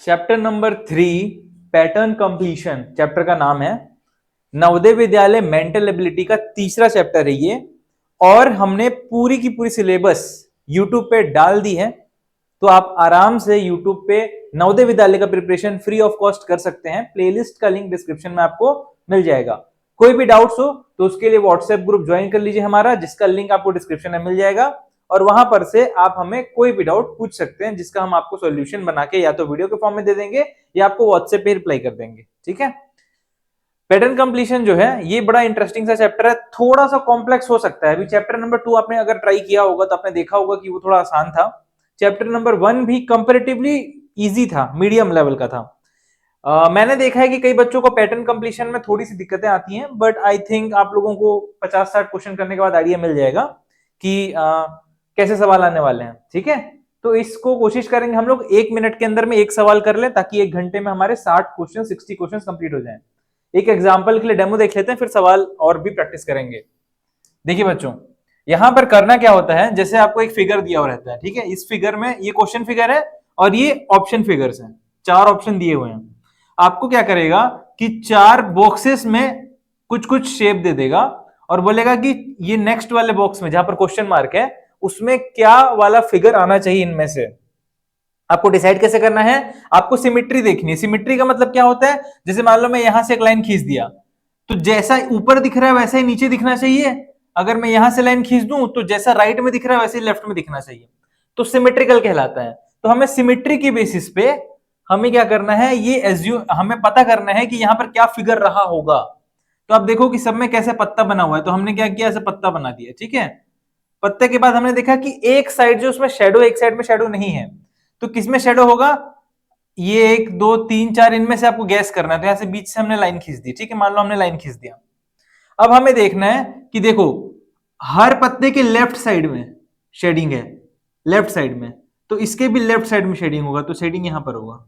Chapter number 3 pattern completion chapter का नाम है। नवोदय विद्यालय मेंटल एबिलिटी का तीसरा चैप्टर है ये, और हमने पूरी की पूरी सिलेबस यूट्यूब पे डाल दी है। तो आप आराम से यूट्यूब पे नवोदय विद्यालय का प्रिपरेशन फ्री ऑफ कॉस्ट कर सकते हैं। प्लेलिस्ट का लिंक डिस्क्रिप्शन में आपको मिल जाएगा। कोई भी डाउट्स हो तो उसके लिए व्हाट्सएप ग्रुप ज्वाइन कर लीजिए हमारा, जिसका लिंक आपको डिस्क्रिप्शन में मिल जाएगा, और वहां पर से आप हमें कोई भी डाउट पूछ सकते हैं, जिसका हम आपको सॉल्यूशन बना के या तो वीडियो के फॉर्म में दे देंगे या आपको व्हाट्सएप पे रिप्लाई कर देंगे। ठीक है। पैटर्न कंप्लीशन जो है ये बड़ा इंटरेस्टिंग सा चैप्टर है, थोड़ा सा कॉम्प्लेक्स हो सकता है। अभी चैप्टर नंबर 2 आपने अगर ट्राई किया होगा तो आपने देखा होगा कि वो थोड़ा आसान था। चैप्टर नंबर 1 भी कंपैरेटिवली इजी था, मीडियम लेवल का था। मैंने देखा है कि कई बच्चों को पैटर्न कंप्लीशन में थोड़ी सी दिक्कतें आती हैं, बट आई थिंक आप लोगों को 50-60 क्वेश्चन करने के बाद आइडिया मिल जाएगा कि कैसे सवाल आने वाले हैं। ठीक है। तो इसको कोशिश करेंगे हम लोग 1 मिनट के अंदर में एक सवाल कर लें, ताकि 1 घंटे में हमारे 60 क्वेश्चन कंप्लीट हो जाएं। एक एग्जाम्पल के लिए डेमो देख लेते हैं, फिर सवाल और भी प्रैक्टिस करेंगे। देखिए बच्चों, यहां पर करना क्या होता है, जैसे आपको एक फिगर दिया हुआ रहता है। ठीक है। इस फिगर में ये क्वेश्चन फिगर है और ये ऑप्शन फिगर्स हैं, 4 ऑप्शन दिए हुए हैं। आपको क्या करेगा कि 4 बॉक्सेस में कुछ कुछ शेप दे देगा और बोलेगा कि ये नेक्स्ट वाले बॉक्स में जहां पर क्वेश्चन मार्क है उसमें क्या वाला फिगर आना चाहिए इनमें से। आपको डिसाइड कैसे करना है, आपको सिमिट्री देखनी है। सिमिट्री का मतलब क्या होता है, जैसे मान लो मैं यहां से एक लाइन खींच दिया, तो जैसा ऊपर दिख रहा है वैसा ही नीचे दिखना चाहिए। अगर मैं यहां से लाइन खींच दूं तो जैसा राइट में दिख रहा है वैसे ही लेफ्ट में दिखना चाहिए। तो सिमेट्रिकल कहलाता है। तो हमें सिमिट्री की बेसिस पे हमें क्या करना है, ये हमें पता करना है कि यहां पर क्या फिगर रहा होगा। तो आप देखो कि सब में कैसे पत्ता बना हुआ है, तो हमने क्या किया, ऐसे पत्ता बना दिया। ठीक है। पत्ते के बाद हमने देखा कि एक साइड जो उसमें शेडो, एक साइड में शेडो नहीं है, तो किसमें शेडो होगा, ये 1 2 3 4 इनमें से आपको गैस करना है। तो यहां से बीच से हमने लाइन खींच दी। ठीक है। मान लो हमने लाइन खींच दिया। अब हमें देखना है कि देखो हर पत्ते के लेफ्ट साइड में शेडिंग है, लेफ्ट साइड में, तो इसके भी लेफ्ट साइड में शेडिंग होगा, तो शेडिंग यहां पर होगा।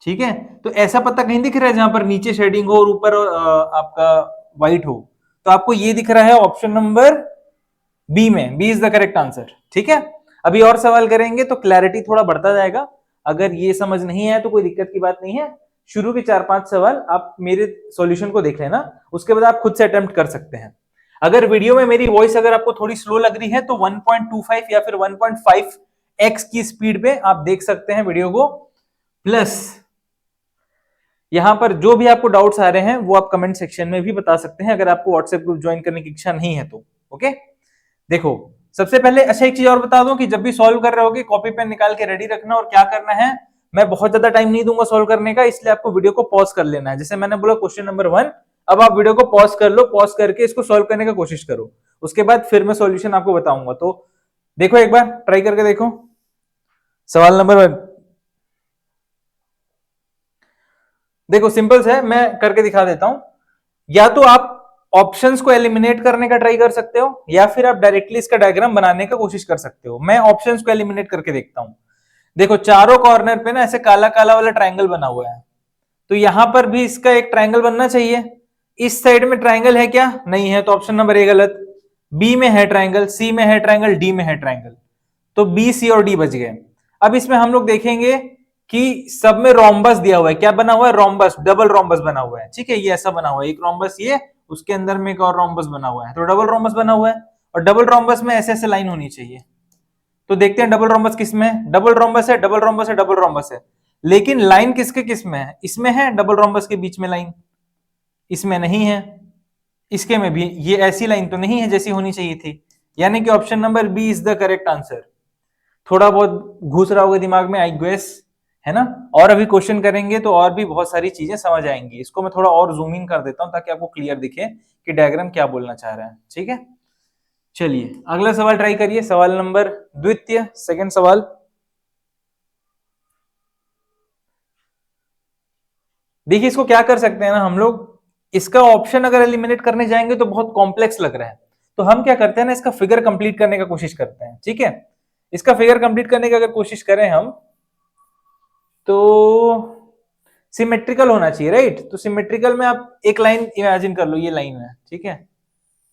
ठीक है। तो ऐसा पत्ता कहीं दिख रहा है जहां पर नीचे शेडिंग हो और ऊपर आपका व्हाइट हो, तो आपको ये दिख रहा है ऑप्शन नंबर बी में। B is the correct answer. ठीक है। अभी और सवाल करेंगे तो क्लैरिटी थोड़ा बढ़ता जाएगा। अगर ये समझ नहीं है तो कोई दिक्कत की बात नहीं है, शुरू के 4-5 सवाल आप मेरे सॉल्यूशन को देख लेना, उसके बाद आप खुद से अटेम्प्ट कर सकते हैं। अगर वीडियो में मेरी वॉइस अगर आपको थोड़ी स्लो लग रही है तो 1.25 या फिर 1.5x की स्पीड पे आप देख सकते हैं वीडियो को। प्लस यहां पर जो भी आपको डाउट्स आ रहे हैं वो आप कमेंट सेक्शन में भी बता सकते हैं, अगर आपको व्हाट्सएप ग्रुप ज्वाइन करने की इच्छा नहीं है तो। ओके। देखो सबसे पहले अच्छा एक चीज और बता दूं कि जब भी सॉल्व कर रहे होगे कॉपी पेन निकाल के रेडी रखना। और क्या करना है, मैं बहुत ज्यादा टाइम नहीं दूंगा सॉल्व करने का, इसलिए आपको वीडियो को पॉज कर लेना है। जैसे मैंने बोला क्वेश्चन नंबर 1, अब आप वीडियो को पॉज कर लो, पॉज करके इसको सॉल्व करने की कोशिश करो, उसके बाद फिर मैं सॉल्यूशन आपको बताऊंगा। तो देखो एक बार ट्राई करके देखो। सवाल नंबर 1 देखो सिंपल है, मैं करके दिखा देता हूं। या तो आप ऑप्शंस को एलिमिनेट करने का ट्राई कर सकते हो, या फिर आप डायरेक्टली इसका डायग्राम बनाने का कोशिश कर सकते हो। मैं ऑप्शंस को एलिमिनेट करके देखता हूं। देखो चारों कॉर्नर पे ना ऐसे काला काला वाला ट्रायंगल बना हुआ है, तो यहां पर भी इसका एक ट्रायंगल बनना चाहिए। इस साइड में ट्रायंगल है क्या, नहीं है, तो ऑप्शन नंबर ए गलत। बी में है ट्रायंगल, सी में है ट्रायंगल, डी में है ट्रायंगल, तो बी सी और डी बच गए। अब इसमें हम लोग देखेंगे कि सब में रोम्बस दिया हुआ है। क्या बना हुआ है, रोम्बस, डबल रोम्बस बना हुआ है। ठीक है। ये ऐसा बना हुआ है, एक रोम्बस ये, उसके अंदर में एक और रोम्बस बना हुआ है, तो डबल रोम्बस बना हुआ है। और डबल रोम्बस में ऐसे ऐसे लाइन होनी चाहिए। तो देखते हैं डबल रोम्बस किस में है, डबल रोम्बस है, डबल रोम्बस है, डबल रोम्बस है, लेकिन लाइन किसके किस में है, इसमें है डबल रोम्बस के बीच में लाइन, इसमें नहीं है, इसके में भी ये ऐसी लाइन तो नहीं है जैसी होनी चाहिए थी। यानी कि option number B is the correct answer. थोड़ा बहुत घुस रहा होगा दिमाग में, आई गेस, है ना। और अभी क्वेश्चन करेंगे तो और भी बहुत सारी चीजें समझ आएंगी। इसको मैं थोड़ा और जूम इन कर देता हूं ताकि आपको क्लियर दिखे कि डायग्राम क्या बोलना चाह रहा है। ठीक है। चलिए अगला सवाल ट्राई करिए। सवाल नंबर द्वितीय, सेकंड सवाल। देखिए इसको क्या कर सकते हैं ना हम लोग, इसका ऑप्शन अगर एलिमिनेट करने जाएंगे तो बहुत कॉम्प्लेक्स लग रहा है, तो हम क्या करते हैं ना, इसका फिगर कंप्लीट करने का कोशिश करते हैं। ठीक है। इसका फिगर कंप्लीट करने की अगर कोशिश करें हम, तो सिमेट्रिकल होना चाहिए, राइट। तो सिमेट्रिकल में आप एक लाइन इमेजिन कर लो, ये लाइन है। ठीक है।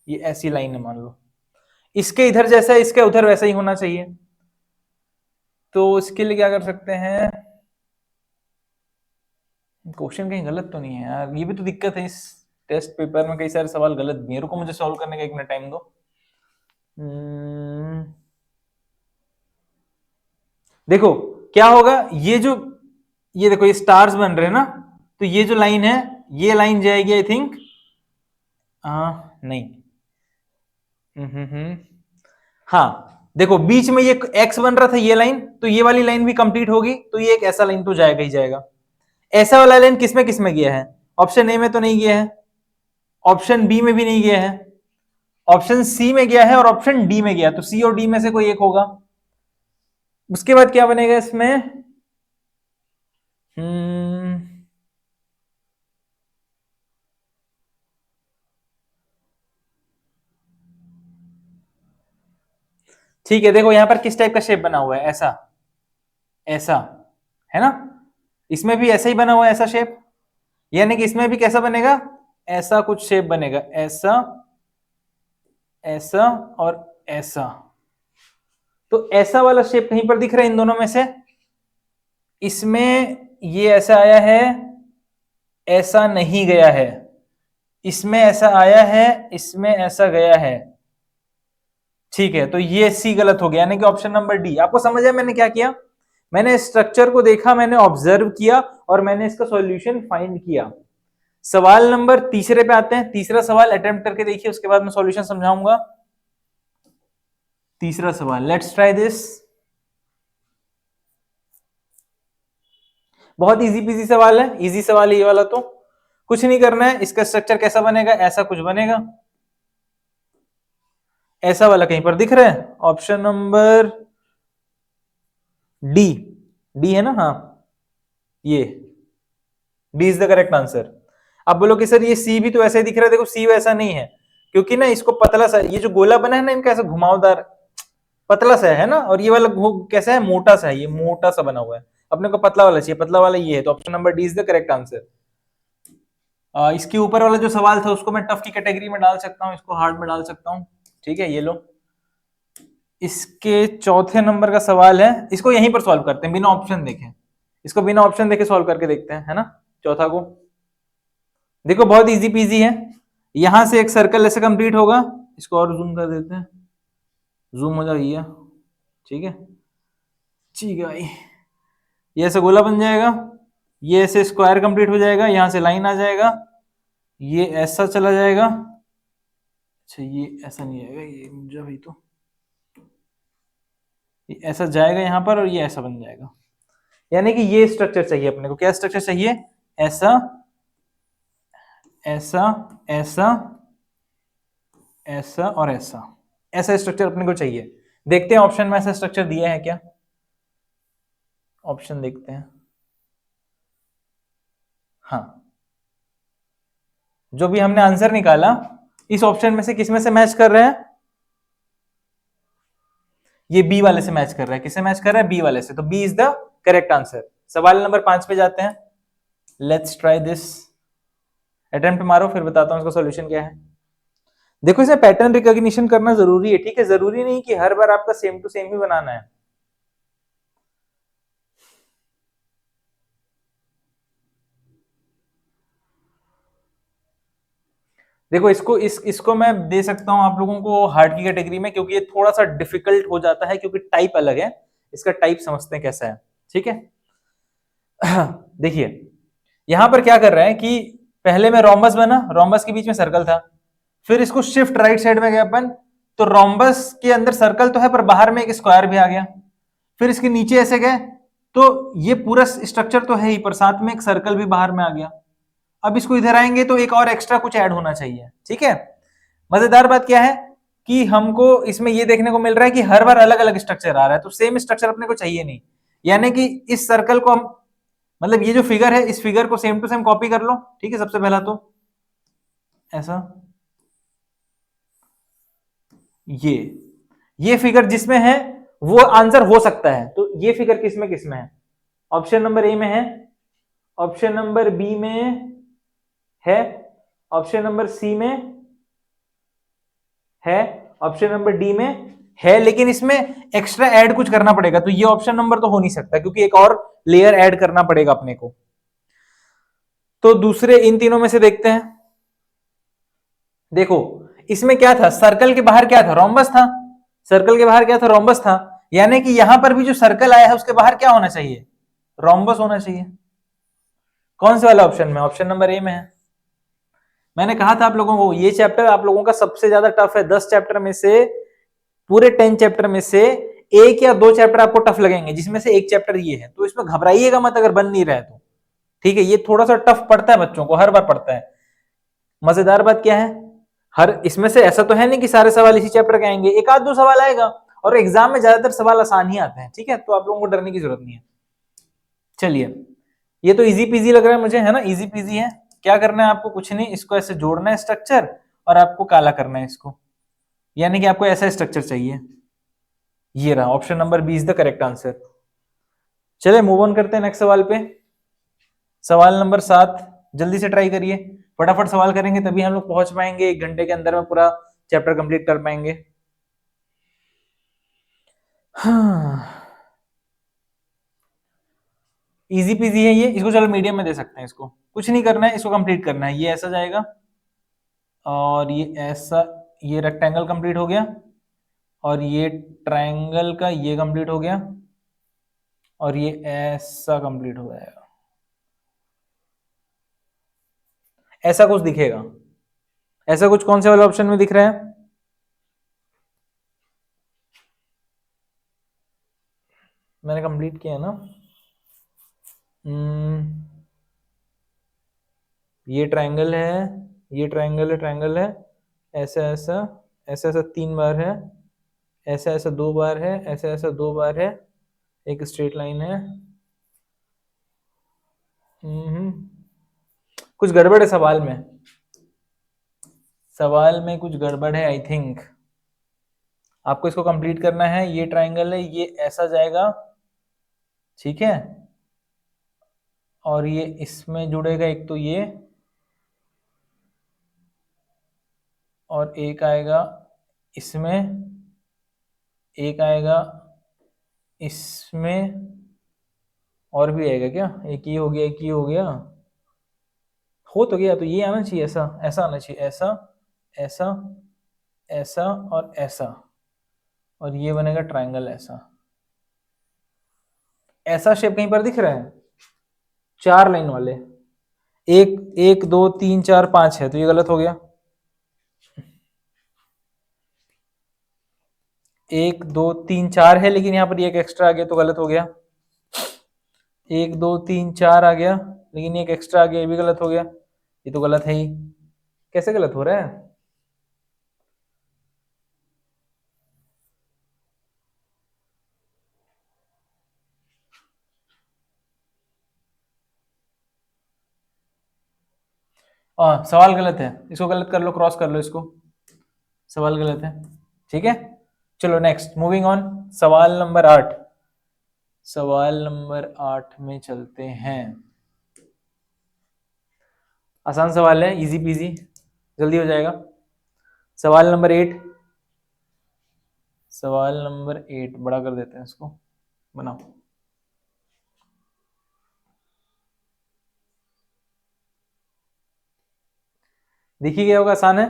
ये ऐसी लाइन है मान लो, इसके इधर जैसा इसके उधर वैसा ही होना चाहिए। तो इसके लिए क्या कर सकते हैं, क्वेश्चन कहीं गलत तो नहीं है यार, ये भी तो दिक्कत है इस टेस्ट पेपर में, कई सारे सवाल गलत भी है। रुको मुझे सॉल्व करने का 1 मिनट टाइम दो। हम्म, देखो क्या होगा, ये देखो ये स्टार्स बन रहे हैं ना, तो ये जो लाइन है ये लाइन जाएगी आई थिंक, नहीं, हाँ देखो बीच में ये एक्स बन रहा था ये लाइन, तो ये वाली लाइन भी कंप्लीट होगी, तो ये एक ऐसा लाइन तो जाएगा ही जाएगा। ऐसा वाला लाइन किस में गया है? ऑप्शन ए में तो नहीं गया है, ऑप्शन बी में भी नहीं गया है, ऑप्शन सी में गया है और ऑप्शन डी में गया, तो सी और डी में से कोई एक होगा। उसके बाद क्या बनेगा इसमें? ठीक है, देखो यहां पर किस टाइप का शेप बना हुआ है, ऐसा ऐसा, है ना? इसमें भी ऐसा ही बना हुआ है, ऐसा शेप, यानी कि इसमें भी कैसा बनेगा? ऐसा कुछ शेप बनेगा, ऐसा, ऐसा और ऐसा। तो ऐसा वाला शेप कहीं पर दिख रहा है इन दोनों में से? इसमें ये ऐसा आया है, ऐसा नहीं गया है, इसमें ऐसा आया है, इसमें ऐसा गया है। ठीक है, तो ये सी गलत हो गया, यानी कि ऑप्शन नंबर डी। आपको समझ आया मैंने क्या किया? मैंने स्ट्रक्चर को देखा, मैंने ऑब्जर्व किया और मैंने इसका सॉल्यूशन फाइंड किया। सवाल नंबर तीसरे पे आते हैं। तीसरा सवाल अटेम्प्ट करके देखिए, उसके बाद मैं सॉल्यूशन समझाऊंगा। तीसरा सवाल, लेट्स ट्राई दिस। बहुत इजी पीजी सवाल है, इजी सवाल है ये वाला, तो कुछ नहीं करना है। इसका स्ट्रक्चर कैसा बनेगा? ऐसा कुछ बनेगा, ऐसा वाला कहीं पर दिख रहा है, ऑप्शन नंबर डी, डी है ना? हाँ, ये D is the correct answer. अब बोलो कि सर ये सी भी तो ऐसा ही दिख रहा है, देखो सी वैसा नहीं है, क्योंकि ना इसको पतला सा, ये जो गोला बना है ना इनका ऐसा घुमावदार पतला सा है ना, और ये वाला कैसा है? मोटा सा है, ये मोटा सा बना हुआ है। अपने को पतला वाला चाहिए, पतला वाला ये है, तो option number D is the correct answer. इसके ऊपर वाला जो सवाल था उसको मैं टफ की कैटेगरी में डाल सकता हूँ, इसको हार्ड में डाल सकता हूँ। ठीक है, ये लो। इसके चौथे नंबर का सवाल है, इसको यहीं पर सॉल्व करते हैं बिना ऑप्शन देखे, इसको बिना ऑप्शन देखे सॉल्व करके देखते हैं, है ना? चौथा को देखो, बहुत इजी पीजी है। यहां से एक सर्कल ऐसे कंप्लीट होगा, इसको और जूम कर देते हैं, जूम हो जाइए। ठीक है, ठीक है भाई, ये ऐसे गोला बन जाएगा, ये ऐसे स्क्वायर कंप्लीट हो जाएगा, यहां से लाइन आ जाएगा, ये ऐसा चला जाएगा। अच्छा ये ऐसा नहीं आएगा, ये मुझे भाई, तो ये ऐसा जाएगा यहां पर और ये ऐसा बन जाएगा, यानी कि ये स्ट्रक्चर चाहिए अपने को। क्या स्ट्रक्चर चाहिए? ऐसा, ऐसा, ऐसा, ऐसा और ऐसा, ऐसा स्ट्रक्चर अपने को चाहिए। देखते हैं ऑप्शन में ऐसा स्ट्रक्चर दिया है क्या, ऑप्शन देखते हैं। हाँ, जो भी हमने आंसर निकाला इस ऑप्शन में से किस में से मैच कर रहे हैं? ये बी वाले से मैच कर रहा है। किससे मैच कर रहा है? बी वाले से, तो B is the correct answer. सवाल नंबर 5 पे जाते हैं, लेट्स ट्राई दिस। अटेम्प्ट मारो, फिर बताता हूं इसका सॉल्यूशन क्या है। देखो इसमें पैटर्न रिकॉग्निशन करना जरूरी है, ठीक है? जरूरी नहीं कि हर बार आपका सेम टू सेम ही बनाना है। देखो इसको मैं दे सकता हूं आप लोगों को हार्ड की कैटेगरी में, क्योंकि ये थोड़ा सा डिफिकल्ट हो जाता है, क्योंकि टाइप अलग है। इसका टाइप समझते हैं कैसा है, ठीक है? देखिए यहां पर क्या कर रहा है कि पहले में रोम्बस बना, रोम्बस के बीच में सर्कल था, फिर इसको शिफ्ट राइट साइड में गए अपन, तो रोम्बस के अंदर सर्कल तो है पर बाहर में एक स्क्वायर भी आ गया। फिर इसके नीचे ऐसे गए, तो ये पूरा स्ट्रक्चर तो है ही, पर साथ में एक सर्कल भी बाहर में आ गया। अब इसको इधर आएंगे तो एक और एक्स्ट्रा कुछ ऐड होना चाहिए, ठीक है? मजेदार बात क्या है कि हमको इसमें ये देखने को मिल रहा है कि हर बार अलग अलग स्ट्रक्चर आ रहा है, तो सेम स्ट्रक्चर अपने को चाहिए नहीं। यानी कि इस सर्कल को हम, मतलब ये जो फिगर है, इस फिगर को सेम टू सेम कॉपी कर लो, ठीक है? सबसे पहला तो ऐसा, ये फिगर जिसमें है वो आंसर हो सकता है, तो ये फिगर किसमें किसमें है? ऑप्शन नंबर ए में है, ऑप्शन नंबर बी में है, ऑप्शन नंबर सी में है, ऑप्शन नंबर डी में है, लेकिन इसमें एक्स्ट्रा ऐड कुछ करना पड़ेगा, तो ये ऑप्शन नंबर तो हो नहीं सकता, क्योंकि एक और लेयर ऐड करना पड़ेगा अपने को। तो दूसरे इन तीनों में से देखते हैं। देखो इसमें क्या था, सर्कल के बाहर क्या था, रोम्बस था। सर्कल के बाहर क्या था, रोम्बस था। यानी कि यहां पर भी जो सर्कल आया है उसके बाहर क्या होना चाहिए, रोम्बस होना चाहिए। कौन से वाला ऑप्शन में, ऑप्शन नंबर ए में है। मैंने कहा था आप लोगों को ये चैप्टर आप लोगों का सबसे ज्यादा टफ है। 10 चैप्टर में से, पूरे 10 चैप्टर में से एक या दो चैप्टर आपको टफ लगेंगे, जिसमें से एक चैप्टर ये है। तो इसमें घबराइएगा मत अगर बन नहीं रहा है तो, ठीक है। ये थोड़ा सा टफ पड़ता है बच्चों को, हर बार पड़ता है। मजेदार बात क्या है, हर इसमें से ऐसा तो है नहीं कि सारे सवाल इसी चैप्टर के आएंगे, एक आध दो सवाल आएगा। और एग्जाम में ज्यादातर सवाल आसान ही आते हैं, ठीक है। तो आप लोगों को डरने की जरूरत नहीं है। चलिए, ये तो इजी पीजी लग रहा है मुझे, है ना, इजी पीजी है। क्या करना है आपको, कुछ नहीं, इसको ऐसे जोड़ना है स्ट्रक्चर, और आपको काला करना है इसको। यानी कि आपको ऐसा स्ट्रक्चर चाहिए। ये रहा option number B is the correct answer. चले मूव ऑन करते हैं नेक्स्ट सवाल पे। सवाल नंबर 7, जल्दी से ट्राई करिए, फटाफट सवाल करेंगे तभी हम लोग पहुंच पाएंगे, 1 घंटे के अंदर में पूरा चैप्टर कंप्लीट कर पाएंगे। हाँ, इजी पीजी है ये, इसको चलो मीडियम में दे सकते हैं। इसको कुछ नहीं करना है, इसको कंप्लीट करना है। ये ऐसा जाएगा और ये ऐसा, ये रेक्टेंगल कंप्लीट हो गया, और ये ट्रायंगल का ये कंप्लीट हो गया, और ये ऐसा कंप्लीट हो जाएगा। ऐसा कुछ दिखेगा। ऐसा कुछ कौन से वाले ऑप्शन में दिख रहा है, मैंने कंप्लीट किया है ना। ये ट्रायंगल है, ये ट्रायंगल है, ट्रायंगल है, ऐसा ऐसा, ऐसा ऐसा 3 बार है, ऐसा ऐसा 2 बार है, ऐसा ऐसा 2 बार है, एक स्ट्रेट लाइन है। कुछ गड़बड़ है सवाल में, सवाल में कुछ गड़बड़ है आई थिंक। आपको इसको कंप्लीट करना है। ये ट्रायंगल है, ये ऐसा जाएगा, ठीक है, और ये इसमें जुड़ेगा एक तो ये, और एक आएगा इसमें, एक आएगा इसमें, और भी आएगा क्या, एक ये हो गया, एक ये हो गया, हो तो गया। तो ये आना चाहिए, ऐसा ऐसा आना चाहिए, ऐसा ऐसा ऐसा और ऐसा, और ये बनेगा ट्रायंगल ऐसा। ऐसा शेप कहीं पर दिख रहा है, 4 लाइन वाले, एक एक 2 3 4 5 है, तो ये गलत हो गया। 1 2 3 4 है, लेकिन यहाँ पर ये एक एक्स्ट्रा आ गया तो गलत हो गया। 1 2 3 4 आ गया, लेकिन ये एक एक्स्ट्रा आ गया, ये भी गलत हो गया। ये तो गलत है ही, कैसे गलत हो रहा है। सवाल गलत है, इसको गलत कर लो, क्रॉस कर लो इसको, सवाल गलत है, ठीक है। चलो नेक्स्ट, मूविंग ऑन, सवाल नंबर 8। सवाल नंबर 8 में चलते हैं। आसान सवाल है, इजी पीजी, जल्दी हो जाएगा। सवाल नंबर 8, सवाल नंबर 8 बड़ा कर देते हैं इसको, बनाओ। देखिए क्या होगा, आसान है।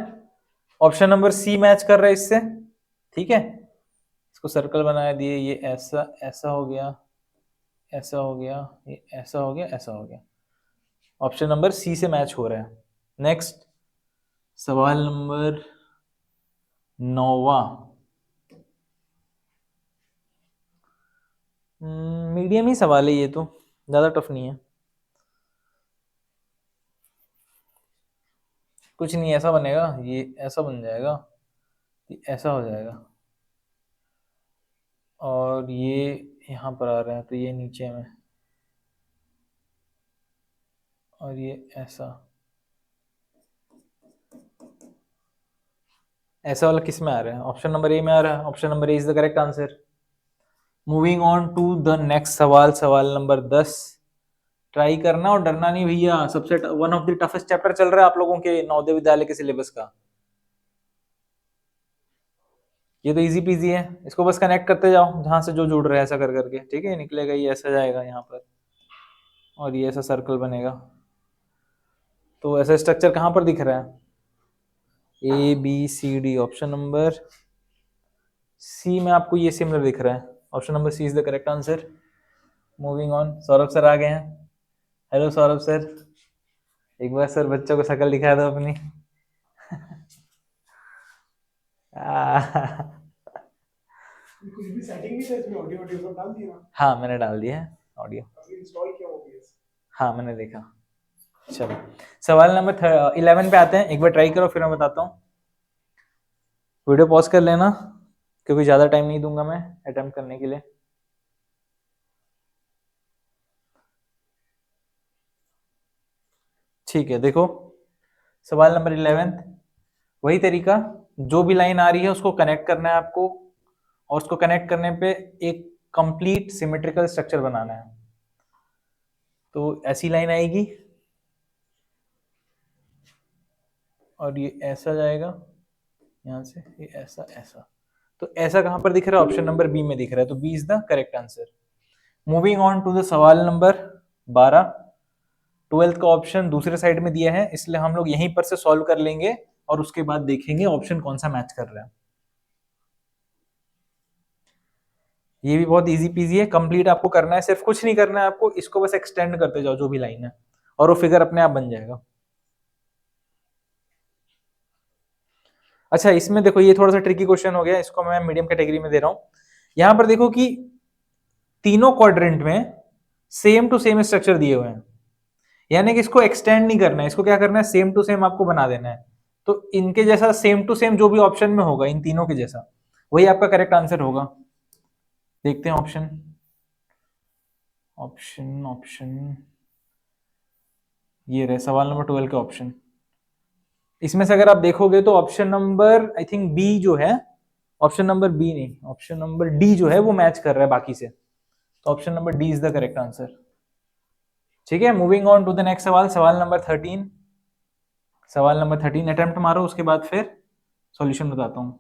ऑप्शन नंबर सी मैच कर रहा है इससे, ठीक है। इसको सर्कल बना दिए, ये ऐसा ऐसा हो गया, ऐसा हो गया, ये ऐसा हो गया, ऐसा हो गया। ऑप्शन नंबर सी से मैच हो रहा है। नेक्स्ट, सवाल नंबर 9। मीडियम ही सवाल है ये तो, ज्यादा टफ नहीं है। कुछ नहीं, ऐसा बनेगा, ये ऐसा बन जाएगा, ये ऐसा हो जाएगा, और ये यहाँ पर आ रहा है तो ये नीचे में, और ये ऐसा, ऐसा वाला किस में आ रहा है, ऑप्शन नंबर ए में आ रहा है। Option number A is the correct answer. Moving on to the next सवाल, सवाल नंबर 10। ट्राई करना और डरना नहीं भैया, सबसे one of the toughest chapter चल रहा है आप लोगों के नवोदय विद्यालय के सिलेबस का। ये तो इजी पीजी है, इसको बस कनेक्ट करते जाओ जहां से जो जुड़ रहा है, ऐसा कर करके, ठीक है। निकलेगा ये ऐसा जाएगा यहाँ पर, और ये ऐसा सर्कल बनेगा, तो ऐसा स्ट्रक्चर कहाँ पर दिख रहा है? A B C D, option number C में आपको ये सिमिलर दिख रहा है। Option number C is the correct answer. Moving on, Saurabh sir आ गए हैं। हेलो सौरभ सर, एक बार सर बच्चों को शक्ल दिखा दो अपनी। कुछ भी सेटिंग नहीं है इसमें, ऑडियो ऑडियो सब डाल दिया ना? हाँ मैंने डाल दिया है ऑडियो। अभी इंस्टॉल किया ओबीएस। हाँ मैंने देखा। चलो सवाल नंबर 11 पे आते हैं। एक बार ट्राई करो फिर मैं बताता हूँ। वीडियो पॉज कर लेना क्योंकि ज़्यादा टाइम नहीं दूंगा मैं अटेम्प्ट करने के लिए। ठीक है, देखो सवाल नंबर 11, वही तरीका, जो भी लाइन आ रही है उसको कनेक्ट करना है आपको, और उसको कनेक्ट करने पे एक कंप्लीट सिमेट्रिकल स्ट्रक्चर बनाना है। तो ऐसी लाइन आएगी और ये ऐसा जाएगा यहां से, ये ऐसा ऐसा। तो ऐसा कहां पर दिख रहा है? ऑप्शन नंबर बी में दिख रहा है, तो B is the correct answer. Moving on to the सवाल नंबर 12। 12th का ऑप्शन दूसरे साइड में दिया है, इसलिए हम लोग यहीं पर से सॉल्व कर लेंगे और उसके बाद देखेंगे ऑप्शन कौन सा मैच कर रहा है। ये भी बहुत इजी पीजी है, कंप्लीट आपको करना है, सिर्फ कुछ नहीं करना है आपको, इसको बस एक्सटेंड करते जाओ जो भी लाइन है और वो फिगर अपने आप बन जाएगा। अच्छा इसमें देखो ये थोड़ा सा ट्रिकी क्वेश्चन हो गया, इसको मैं मीडियम कैटेगरी में दे रहा हूं। यहां पर देखो कि तीनों क्वाड्रेंट में सेम टू सेम स्ट्रक्चर दिए हुए हैं, यानी कि इसको एक्सटेंड नहीं करना है, इसको क्या करना है, सेम टू सेम आपको बना देना है। तो इनके जैसा सेम टू सेम जो भी ऑप्शन में होगा इन तीनों के जैसा, वही आपका करेक्ट आंसर होगा। देखते हैं ऑप्शन ऑप्शन ऑप्शन ये रहे सवाल नंबर 12 के ऑप्शन। इसमें से अगर आप देखोगे तो option number I think B जो है, ऑप्शन नंबर बी नहीं, ऑप्शन नंबर डी जो है वो मैच कर रहा है बाकी से, तो option number D is the correct answer. ठीक है, moving on to the next सवाल, सवाल नंबर 13। सवाल नंबर 13 अटेम्प्ट मारो, उसके बाद फिर सॉल्यूशन बताता हूं।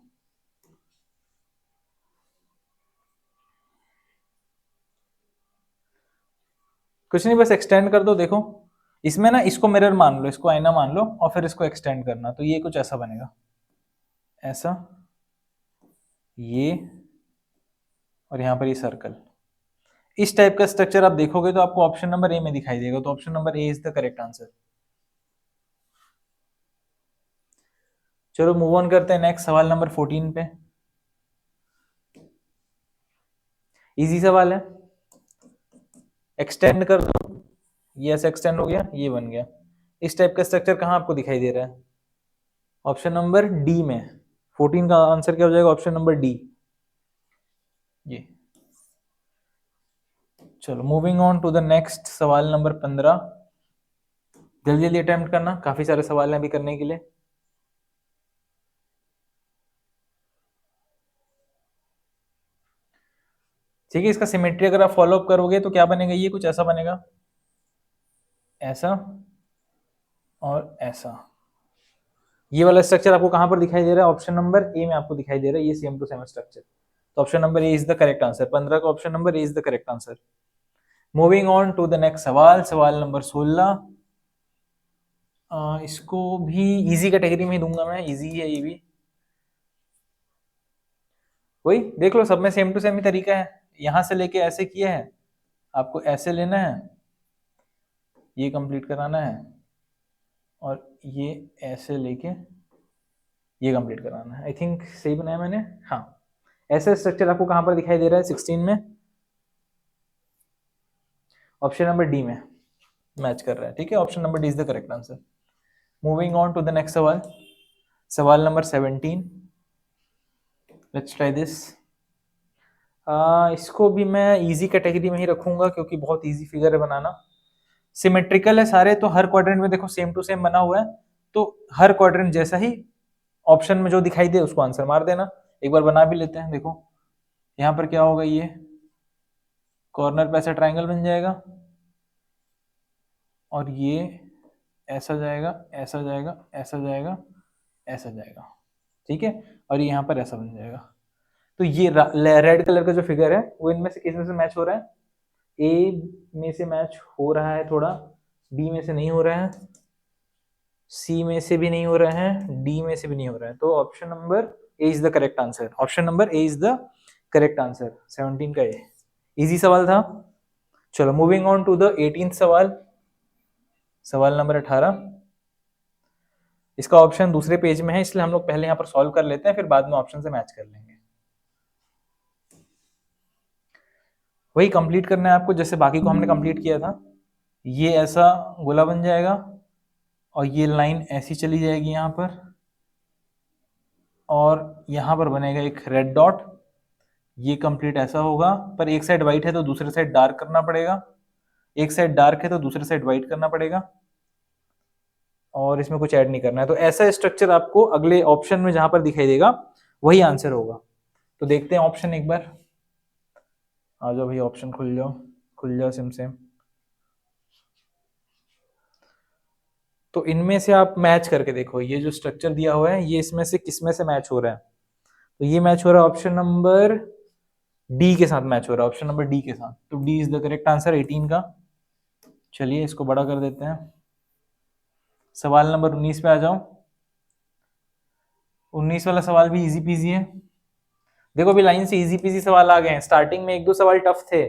कुछ नहीं, बस एक्सटेंड कर दो। देखो इसमें ना इसको मिरर मान लो, इसको आईना मान लो और फिर इसको एक्सटेंड करना, तो ये कुछ ऐसा बनेगा, ऐसा, ये, और यहां पर ये सर्कल। इस टाइप का स्ट्रक्चर आप देखोगे तो आपको ऑप्शन नंबर ए में दिखाई देगा, तो option number A is the correct answer. चलो मूव ऑन करते हैं नेक्स्ट, सवाल नंबर 14 पे। इजी सवाल है, एक्सटेंड कर दो, ये ऐसे एक्सटेंड हो गया, ये बन गया। इस टाइप का स्ट्रक्चर कहां आपको दिखाई दे रहा है? ऑप्शन नंबर डी में। 14 का आंसर क्या हो जाएगा? ऑप्शन नंबर डी, ये। चलो moving on to the next, सवाल नंबर 15। जल्दी जल्दी अटेम्प्ट करना, काफी सारे सवाल हैं अभी करने के लिए। ठीक है, इसका सिमेट्री अगर आप फॉलो अप करोगे तो क्या बनेगा, ये कुछ ऐसा बनेगा, ऐसा और ऐसा। ये वाला स्ट्रक्चर आपको कहां पर दिखाई दे रहा है? ऑप्शन नंबर ए में आपको दिखाई दे रहा है, ये सेम टू सेम स्ट्रक्चर। तो option number A is the correct answer. 15 का option number A is the correct answer. Moving on to the next सवाल, सवाल नंबर 16। इसको भी इजी कैटेगरी में ही दूंगा मैं, इजी है ये भी। वही देख लो, सब में सेम टू सेम ही तरीका है। यहां से लेके ऐसे किया है, आपको ऐसे लेना है, ये कंप्लीट कराना है, और ये ऐसे लेके ये कंप्लीट कराना है। आई थिंक सही बनाया मैंने, हाँ। ऐसा स्ट्रक्चर आपको कहां पर दिखाई दे रहा है? 16 में, ऑप्शन नंबर डी में मैच कर रहा है। ठीक है, option number D is the correct answer. Moving on to the next सवाल, सवाल नंबर 17। Let's try this. इसको भी मैं इजी कैटेगरी में ही रखूंगा क्योंकि बहुत इजी फिगर है बनाना। सिमेट्रिकल है सारे, तो हर क्वाड्रेंट में देखो सेम टू सेम बना हुआ है, तो हर क्वाड्रेंट जैसा ही ऑप्शन में जो दिखाई दे उसको आंसर मार देना। एक बार बना भी लेते हैं। देखो यहाँ पर क्या होगा, ये कॉर्नर पे ऐसा ट्राइंगल बन जाएगा, और ये ऐसा जाएगा, ऐसा जाएगा, ऐसा जाएगा, ऐसा जाएगा। ठीक है, और ये यहाँ पर ऐसा बन जाएगा। तो ये रेड कलर का जो फिगर है वो इनमें से किस में से मैच हो रहा है? ए में से मैच हो रहा है थोड़ा, बी में से नहीं हो रहा है, सी में से भी नहीं हो रहा है, डी में से भी नहीं हो रहा है, तो option number A is the correct answer. Option number A is the correct answer 17 का ए। इजी सवाल था। चलो moving on to the 18th सवाल, सवाल नंबर 18। इसका ऑप्शन दूसरे पेज में है, इसलिए हम लोग पहले यहाँ पर सॉल्व कर लेते हैं, फिर बाद में ऑप्शन से मैच कर लेंगे। वही कंप्लीट करना है आपको जैसे बाकी को हमने कंप्लीट किया था। ये ऐसा गोला बन जाएगा और ये लाइन ऐसी चली जाएगी यहाँ पर, और यहाँ पर बनेगा एक रेड डॉट। ये कंप्लीट ऐसा होगा, पर एक साइड व्हाइट है तो दूसरे साइड डार्क करना पड़ेगा, एक साइड डार्क है तो दूसरे साइड व्हाइट करना पड़ेगा, और इसमें कुछ ऐड नहीं करना है। तो ऐसा स्ट्रक्चर आपको अगले ऑप्शन में जहां पर दिखाई देगा वही आंसर होगा। तो देखते हैं ऑप्शन एक बार। आ जाओ भाई, ऑप्शन खुल जाओ, खुल जाओ सिम से। तो इनमें से आप मैच करके देखो, ये जो स्ट्रक्चर दिया हुआ है ये इसमें से किस में से मैच हो रहा है। तो ये मैच हो रहा है ऑप्शन नंबर डी के साथ, मैच हो रहा है ऑप्शन नंबर डी के साथ। तो D is the correct answer 18 का। चलिए इसको बड़ा कर देते हैं। सवाल नंबर 19 पे आ जाओ। 19 वाला सवाल भी इजी पीजी है। देखो अभी लाइन से इजी पीजी सवाल आ गए हैं, स्टार्टिंग में एक दो सवाल टफ थे,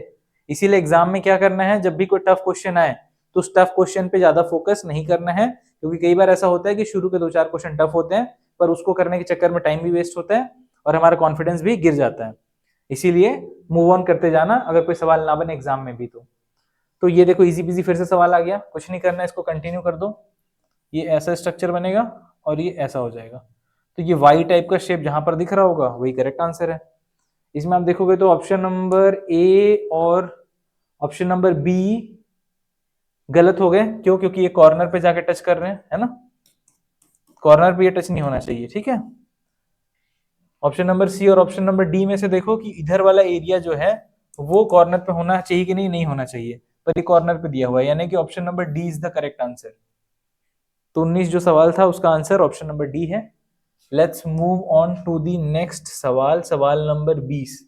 इसीलिए एग्जाम में क्या करना है, जब भी कोई टफ क्वेश्चन आए तो उस टफ क्वेश्चन पे ज्यादा फोकस नहीं करना है, क्योंकि कई बार ऐसा होता है कि शुरू के 2-4 क्वेश्चन टफ होते हैं, पर उसको करने के चक्कर में टाइम भी वेस्ट होता है और हमारा कॉन्फिडेंस भी गिर जाता है। इसीलिए मूव ऑन करते जाना अगर कोई सवाल ना बने एग्जाम में भी। तो ये देखो इजी पीजी फिर से सवाल आ गया, कुछ नहीं करना है, इसको कंटिन्यू कर दो। ये ऐसा स्ट्रक्चर बनेगा और ये ऐसा हो जाएगा। तो ये वाई टाइप का शेप जहां पर दिख रहा होगा वही करेक्ट आंसर है। इसमें आप देखोगे तो ऑप्शन नंबर ए और ऑप्शन नंबर बी गलत हो गए। क्यों? क्योंकि ये कॉर्नर पे जाके टच कर रहे हैं, है ना, कॉर्नर पे ये टच नहीं होना चाहिए, ठीक है। ऑप्शन नंबर सी और ऑप्शन नंबर डी में से देखो कि इधर वाला एरिया जो है वो कॉर्नर पे होना चाहिए कि नहीं, नहीं होना चाहिए, पर ये कॉर्नर पे दिया हुआ है, यानी कि option number D is the correct answer. तो 19 जो सवाल था उसका आंसर ऑप्शन नंबर डी है। Let's move on to the next सवाल, सवाल नंबर 20।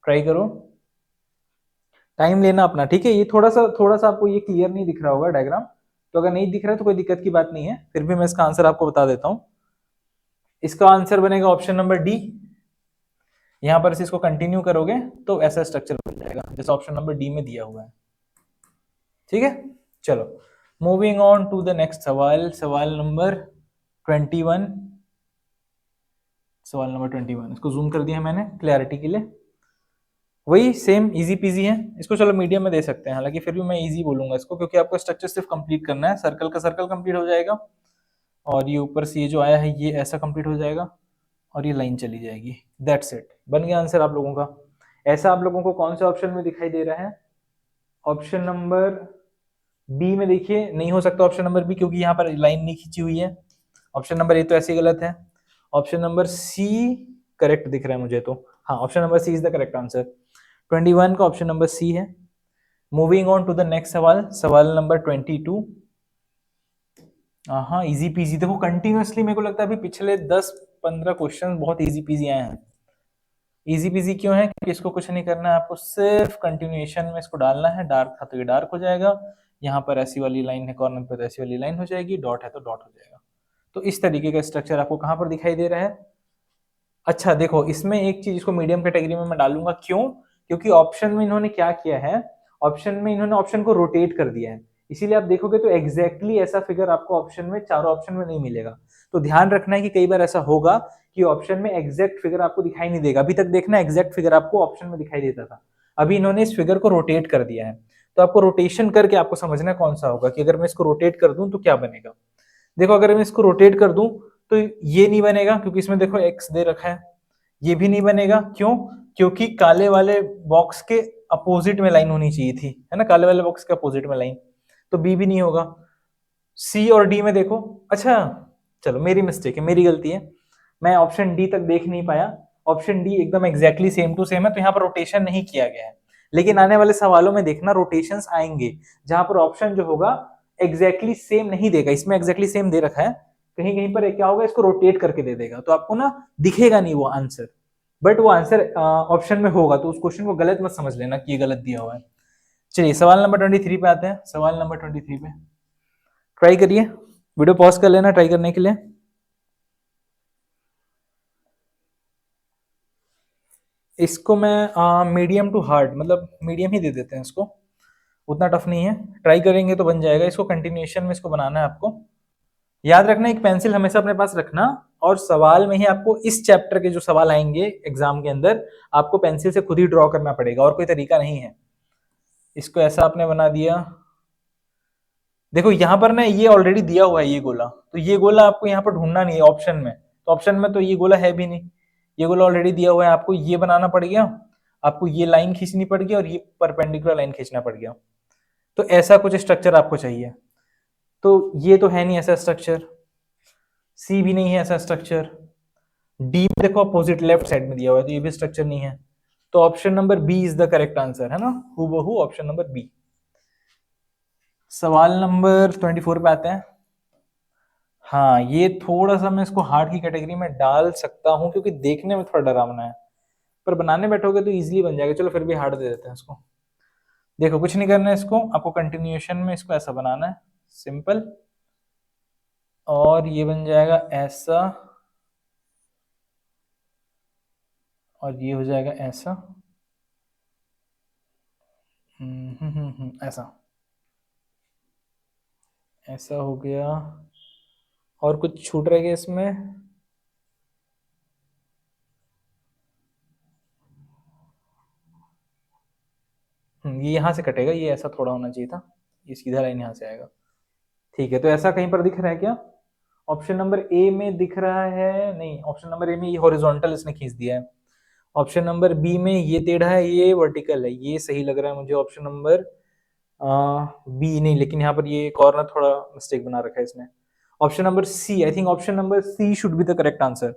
ट्राई करो, टाइम लेना अपना, ठीक है। ये थोड़ा सा आपको ये क्लियर नहीं दिख रहा होगा डायग्राम, तो अगर नहीं दिख रहा है तो कोई दिक्कत की बात नहीं है, फिर भी मैं इसका आंसर आपको बता देता हूं। इसका आंसर बनेगा ऑप्शन नंबर डी। यहां पर इसको कंटिन्यू करोगे तो ऐसा स्ट्रक्चर बन जाएगा जैसा ऑप्शन नंबर डी में दिया हुआ है, ठीक है। चलो moving on to the next सवाल, सवाल नंबर 21। सवाल नंबर 21 इसको जूम कर दिया मैंने क्लैरिटी के लिए। वही सेम इजी पीजी है, इसको चलो मीडियम में दे सकते हैं, हालांकि फिर भी मैं इजी बोलूंगा इसको, क्योंकि आपको स्ट्रक्चर सिर्फ कंप्लीट करना है। सर्कल का सर्कल कंप्लीट हो जाएगा, और ये ऊपर से ये जो आया है ये ऐसा कंप्लीट हो जाएगा, और ये लाइन चली जाएगी। दैट्स इट, बन गया आंसर आप लोगों का। ऐसा आप लोगों को कौन से ऑप्शन में दिखाई दे रहा है? ऑप्शन नंबर बी में देखिए, नहीं हो सकता ऑप्शन नंबर बी, क्योंकि यहाँ पर लाइन नहीं खींची हुई है। ऑप्शन नंबर ए तो ऐसे गलत है। ऑप्शन नंबर सी करेक्ट दिख रहा है मुझे तो, हाँ option number C is the correct answer. 21 का ऑप्शन नंबर सी है। Moving on to the next सवाल, सवाल नंबर 22। हाँ इजी पीजी, देखो कंटिन्यूअसली मेरे को लगता है अभी पिछले 10-15 क्वेश्चन बहुत इजी पीजी आए हैं। इजी पीजी क्यों है? क्योंकि इसको कुछ नहीं करना है, आपको सिर्फ कंटिन्यूएशन में इसको डालना है। डार्क था तो ये डार्क हो जाएगा, यहाँ पर ऐसी वाली लाइन है कॉर्नर पर तो ऐसी वाली लाइन हो जाएगी, डॉट है तो डॉट हो जाएगा। तो इस तरीके का स्ट्रक्चर आपको कहाँ पर दिखाई दे रहा है? अच्छा देखो, इसमें एक चीज इसको मीडियम कैटेगरी में मैं डालूंगा, क्यों? क्योंकि ऑप्शन में इन्होंने क्या किया है, ऑप्शन में इन्होंने ऑप्शन को रोटेट कर दिया है, इसीलिए आप देखोगे तो एग्जैक्टली ऐसा फिगर आपको ऑप्शन में, चारों ऑप्शन में नहीं मिलेगा। तो ध्यान रखना है कि कई बार ऐसा होगा कि ऑप्शन में एग्जैक्ट फिगर आपको दिखाई नहीं देगा। अभी तक देखना एग्जैक्ट फिगर आपको ऑप्शन में दिखाई देता था, अभी इन्होंने इस फिगर को रोटेट कर दिया है। तो आपको रोटेशन करके आपको समझना कौन सा होगा, कि अगर मैं इसको रोटेट कर दूं तो क्या बनेगा। देखो अगर मैं इसको रोटेट कर दूं तो ये नहीं बनेगा, क्योंकि इसमें देखो एक्स दे रखा है। ये भी नहीं बनेगा, क्यों? क्योंकि काले वाले बॉक्स के अपोजिट में लाइन होनी चाहिए थी, है ना, काले वाले बॉक्स के अपोजिट में लाइन। तो बी भी नहीं होगा। सी और डी में देखो, अच्छा चलो मेरी मिस्टेक है, मेरी गलती है, मैं ऑप्शन डी तक देख नहीं पाया। ऑप्शन डी एकदम एग्जैक्टली सेम टू सेम है, तो यहाँ पर रोटेशन नहीं किया गया है। लेकिन आने वाले सवालों में देखना रोटेशंस आएंगे, जहां पर ऑप्शन जो होगा एग्जैक्टली सेम नहीं देगा। इसमें एग्जैक्टली सेम दे रखा है, कहीं कहीं पर क्या होगा, इसको रोटेट करके दे देगा, तो आपको ना दिखेगा नहीं वो आंसर, बट वो आंसर ऑप्शन में होगा। तो उस क्वेश्चन को गलत मत समझ लेना कि ये गलत दिया हुआ है। चलिए सवाल नंबर 23 पे आते हैं। सवाल नंबर 23 पे ट्राई करिए, वीडियो पॉज कर लेना ट्राई करने के लिए। इसको मैं मीडियम टू हार्ड, मतलब मीडियम ही दे देते हैं इसको, उतना टफ नहीं है, ट्राई करेंगे तो बन जाएगा। इसको कंटिन्यूएशन में इसको बनाना है आपको। याद रखना एक पेंसिल हमेशा अपने पास रखना, और सवाल में ही आपको इस चैप्टर के जो सवाल आएंगे एग्जाम के अंदर आपको पेंसिल से खुद ही ड्रॉ करना पड़ेगा, और कोई तरीका नहीं है। इसको ऐसा आपने बना दिया। देखो यहाँ पर ना ये ऑलरेडी दिया हुआ है ये गोला, तो ये गोला आपको यहाँ पर ढूंढना नहीं है ऑप्शन में, तो ऑप्शन में तो ये गोला है भी नहीं, ये गोला ऑलरेडी दिया हुआ है। आपको ये बनाना पड़ गया, आपको ये लाइन खींचनी पड़ गई, और ये परपेंडिकुलर लाइन खींचना पड़ गया। तो ऐसा कुछ स्ट्रक्चर आपको चाहिए। तो ये तो है नहीं ऐसा स्ट्रक्चर, सी भी नहीं है ऐसा स्ट्रक्चर, डी में देखो अपोजिट लेफ्ट साइड में दिया हुआ है, तो ये भी स्ट्रक्चर नहीं है। तो option number B is the correct answer, है ना, हूबहू ऑप्शन नंबर बी। सवाल नंबर 24 पे आते हैं। हाँ, ये थोड़ा सा मैं इसको हार्ड की कैटेगरी में डाल सकता हूँ क्योंकि देखने में थोड़ा डरावना है, पर बनाने बैठोगे तो इजीली बन जाएगा। चलो फिर भी हार्ड दे देते हैं इसको। देखो कुछ नहीं करना है इसको, आपको कंटिन्यूएशन में इसको ऐसा बनाना है, सिंपल, और ये बन जाएगा ऐसा, और ये हो जाएगा ऐसा, ऐसा, ऐसा हो गया। और कुछ छूट रहेगा इसमें? ये यहाँ से कटेगा, ये ऐसा थोड़ा होना चाहिए था, ये सीधा लाइन यहाँ से आएगा। ठीक है, तो ऐसा कहीं पर दिख रहा है क्या? ऑप्शन नंबर ए में दिख रहा है? नहीं, ऑप्शन नंबर ए में ये हॉरिजॉन्टल इसने खींच दिया है। ऑप्शन नंबर बी में ये टेढ़ा है, ये वर्टिकल है, ये सही लग रहा है मुझे। ऑप्शन नंबर बी नहीं, लेकिन यहाँ पर ये कॉर्नर थोड़ा मिस्टेक बना रखा है इसने। Option number C, I think option number C should be the correct answer.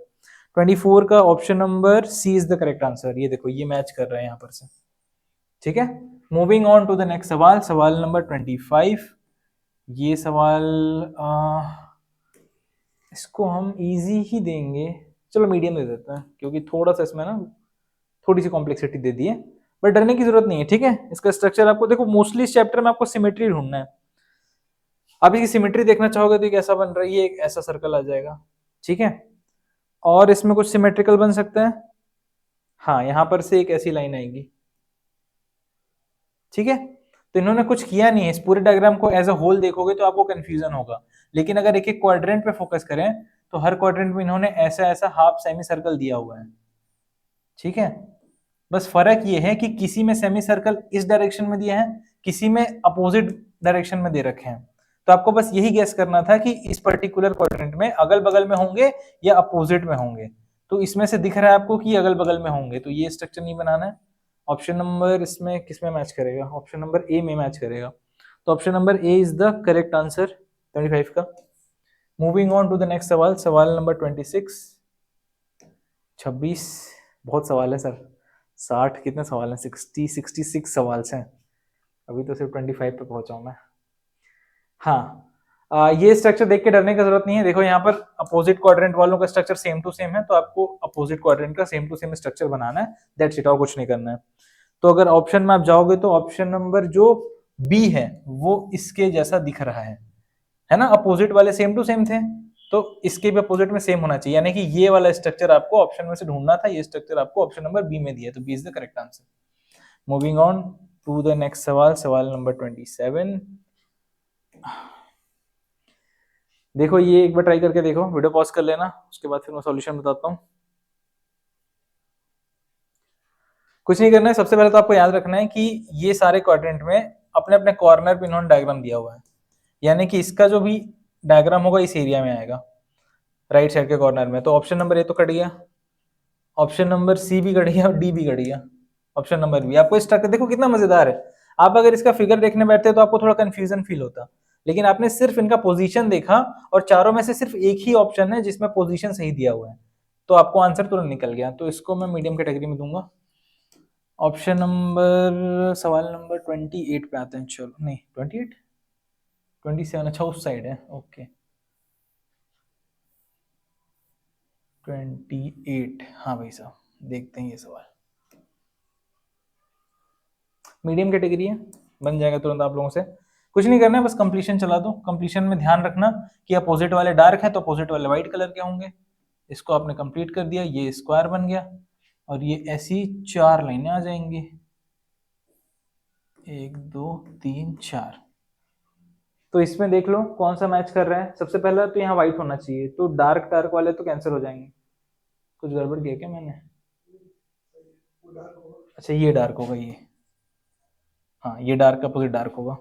24 का option number C is the correct answer. ये देखो ये मैच कर रहा है यहाँ पर से। ठीक है, moving on to the next सवाल, सवाल नंबर 25। ये सवाल इसको हम इजी ही देंगे, चलो मीडियम दे देते हैं क्योंकि थोड़ा सा इसमें ना थोड़ी सी कॉम्प्लेक्सिटी दे दी है, बट डरने की जरूरत नहीं है। ठीक है, इसका स्ट्रक्चर आपको देखो, मोस्टली इस चैप्टर में आपको सिमेट्री ढूंढना है। आप इसकी सिमेट्री देखना चाहोगे तो ये कैसा बन रही है, एक ऐसा सर्कल आ जाएगा। ठीक है, और इसमें कुछ सिमेट्रिकल बन सकता है, हाँ यहाँ पर से एक ऐसी लाइन आएगी। ठीक है, तो इन्होंने कुछ किया नहीं है, इस पूरे डायग्राम को एज अ होल देखोगे तो आपको कंफ्यूजन होगा, लेकिन अगर एक एक क्वाड्रेंट पे फोकस करें तो हर क्वाड्रेंट में इन्होंने ऐसा ऐसा हाफ सेमी सर्कल दिया हुआ है। ठीक है, बस फर्क ये है कि किसी में सेमी सर्कल इस डायरेक्शन में दिया है, किसी में अपोजिट डायरेक्शन में दे रखे हैं। तो आपको बस यही गेस करना था कि इस पर्टिकुलर क्वाड्रेंट में अगल बगल में होंगे या अपोजिट में होंगे। तो इसमें से दिख रहा है आपको कि अगल बगल में होंगे, तो ये स्ट्रक्चर नहीं बनाना है। ऑप्शन नंबर इसमें किस में मैच करेगा? ऑप्शन नंबर ए में मैच करेगा, तो option number A is the correct answer 25 का। Moving on to the next सवाल, सवाल नंबर 26। 26 बहुत सवाल है सर, 60 कितने सवाल हैं? 66 सवाल हैं, अभी तो सिर्फ 25 पे पहुंचा हूं मैं। हाँ, ये स्ट्रक्चर देख के डरने की जरूरत नहीं है। देखो यहाँ पर अपोजिट क्वाड्रेंट वालों का स्ट्रक्चर सेम टू सेम है, तो आपको अपोजिट क्वाड्रेंट का सेम टू सेम स्ट्रक्चर बनाना है, दैट्स इट, और कुछ नहीं करना है। तो अगर ऑप्शन में आप जाओगे तो ऑप्शन नंबर जो बी है वो इसके जैसा दिख रहा है ना, अपोजिट वाले सेम टू सेम थे, तो इसके भी अपोजिट में सेम होना चाहिए, यानी कि ये वाला स्ट्रक्चर आपको ऑप्शन में से ढूंढना था, ये स्ट्रक्चर आपको ऑप्शन नंबर बी में दिया, तो B is the correct answer. Moving on to the next सवाल, सवाल नंबर 27। देखो ये एक बार ट्राई करके देखो, वीडियो पॉज कर लेना, उसके बाद फिर मैं सॉल्यूशन बताता हूँ। कुछ नहीं करना है, सबसे पहले तो आपको याद रखना है कि ये सारे क्वाड्रेंट में अपने अपने कॉर्नर पे इन्होंने डायग्राम दिया हुआ है, यानी कि इसका जो भी डायग्राम होगा इस एरिया में आएगा, राइट साइड के कॉर्नर में। तो ऑप्शन नंबर ए तो कट गया, ऑप्शन नंबर सी भी कट गया, और डी भी कट गया, ऑप्शन नंबर बी। आपको स्ट्रक्चर देखो कितना मजेदार है, आप अगर इसका फिगर देखने बैठते तो आपको थोड़ा कंफ्यूजन फील होता, लेकिन आपने सिर्फ इनका पोजीशन देखा और चारों में से सिर्फ एक ही ऑप्शन है जिसमें पोजीशन सही दिया हुआ है, तो आपको आंसर तुरंत निकल गया। तो इसको मैं मीडियम कैटेगरी में दूंगा। ऑप्शन नंबर, सवाल नंबर 28 पे आते हैं। चलो नहीं 28 27, अच्छा उस साइड है, ओके 28, हाँ भाई साहब देखते हैं ये सवाल। मीडियम कैटेगरी है, बन जाएगा तुरंत आप लोगों से। कुछ नहीं करना है, बस कंप्लीशन चला दो। कंप्लीशन में ध्यान रखना कि अपोजिट वाले डार्क है तो अपोजिट वाले व्हाइट कलर के होंगे। इसको आपने कंप्लीट कर दिया, ये स्क्वायर बन गया और ये ऐसी 4 लाइनें आ जाएंगी, 1 2 3 4। तो इसमें देख लो कौन सा मैच कर रहा है। सबसे पहला तो यहाँ व्हाइट होना चाहिए, तो डार्क डार्क वाले तो कैंसिल हो जाएंगे। कुछ गड़बड़ किया क्या मैंने? अच्छा ये डार्क होगा, ये हाँ ये डार्क का अपोजिट डार्क होगा।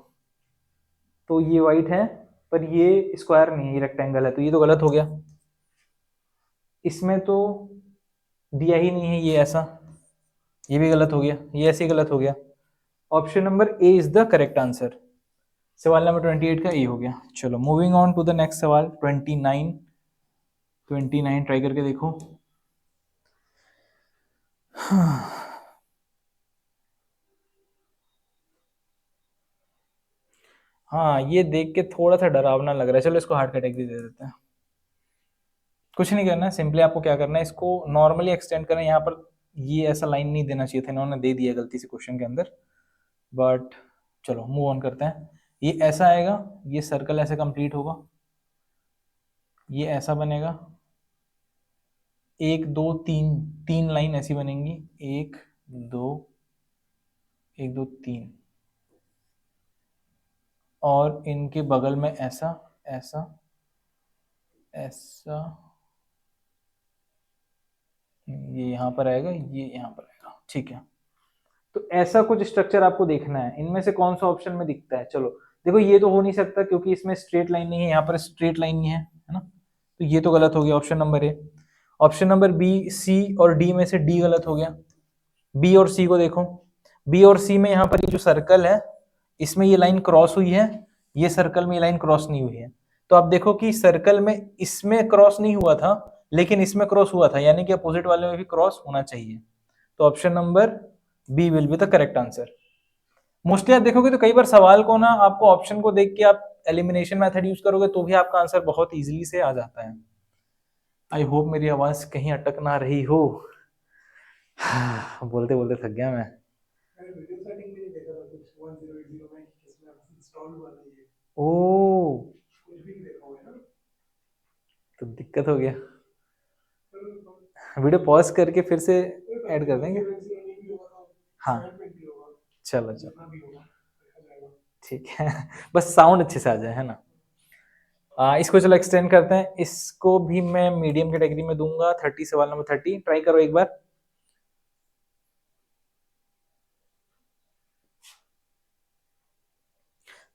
तो ये व्हाइट है पर ये स्क्वायर नहीं है, ये रेक्टेंगल है, तो ये तो गलत हो गया। इसमें तो दिया ही नहीं है, ये ऐसा, ये भी गलत हो गया, ये ऐसे ही गलत हो गया। Option number A is the correct answer. सवाल नंबर 28 का ए हो गया। चलो moving on to the next सवाल 29। 29 ट्राई करके देखो। हाँ ये देख के थोड़ा सा डरावना लग रहा है, चलो इसको हार्ड कैटेगरी दे देते हैं। कुछ नहीं करना है, सिंपली आपको क्या करना है, इसको नॉर्मली एक्सटेंड करना है। यहाँ पर ये ऐसा लाइन नहीं देना चाहिए था, इन्होंने दे दिया गलती से क्वेश्चन के अंदर, बट चलो मूव ऑन करते हैं। ये ऐसा आएगा, ये सर्कल ऐसे कंप्लीट होगा, ये ऐसा बनेगा, 1 2 3 3 लाइन ऐसी बनेंगी, 1 2 1 2 3, और इनके बगल में ऐसा ऐसा ऐसा, ये यहाँ पर आएगा, ये यहाँ पर आएगा, ठीक है। तो ऐसा कुछ स्ट्रक्चर आपको देखना है, इनमें से कौन सा ऑप्शन में दिखता है। चलो देखो ये तो हो नहीं सकता क्योंकि इसमें स्ट्रेट लाइन नहीं है, यहाँ पर स्ट्रेट लाइन ही है ना, तो ये तो गलत हो गया option number A. Option number B, C और डी में से डी गलत हो गया। बी और सी को देखो, बी और सी में यहाँ पर ये जो सर्कल है इसमें ये लाइन क्रॉस हुई है, ये सर्कल में ये लाइन क्रॉस नहीं हुई है। तो आप देखो कि सर्कल में इसमें क्रॉस नहीं हुआ था लेकिन इसमें क्रॉस हुआ था, यानी कि अपोजिट वाले में भी क्रॉस होना चाहिए। तो option number B will be the correct answer. Mostly आप देखोगे तो कई बार सवाल को ना आपको ऑप्शन को देख के आप एलिमिनेशन मेथड यूज करोगे तो भी आपका आंसर बहुत इजीली से आ जाता है। आई होप मेरी आवाज कहीं अटक ना रही हो। बोलते बोलते थक गया मैं। वीडियो सेटिंग भी नहीं देखा था कुछ 1080 में किसमें इंस्टॉल हुआ था ये, ओ कुछ भी नहीं देखा होगा ना, तो दिक्कत हो गया। तो वीडियो पॉज करके फिर से ऐड कर देंगे। 1080 नहीं भी होगा तो हाँ 720 होगा, चलो चलो जितना भी होगा देखा जाएगा। ठीक है बस साउंड अच्छे से आ जाए, है ना। इसको चलो एक्सटेंड करते हैं, इसको भी मैं मीडियम कैटेगरी में दूंगा। 30, सवाल नंबर 30 ट्राई करो एक बार।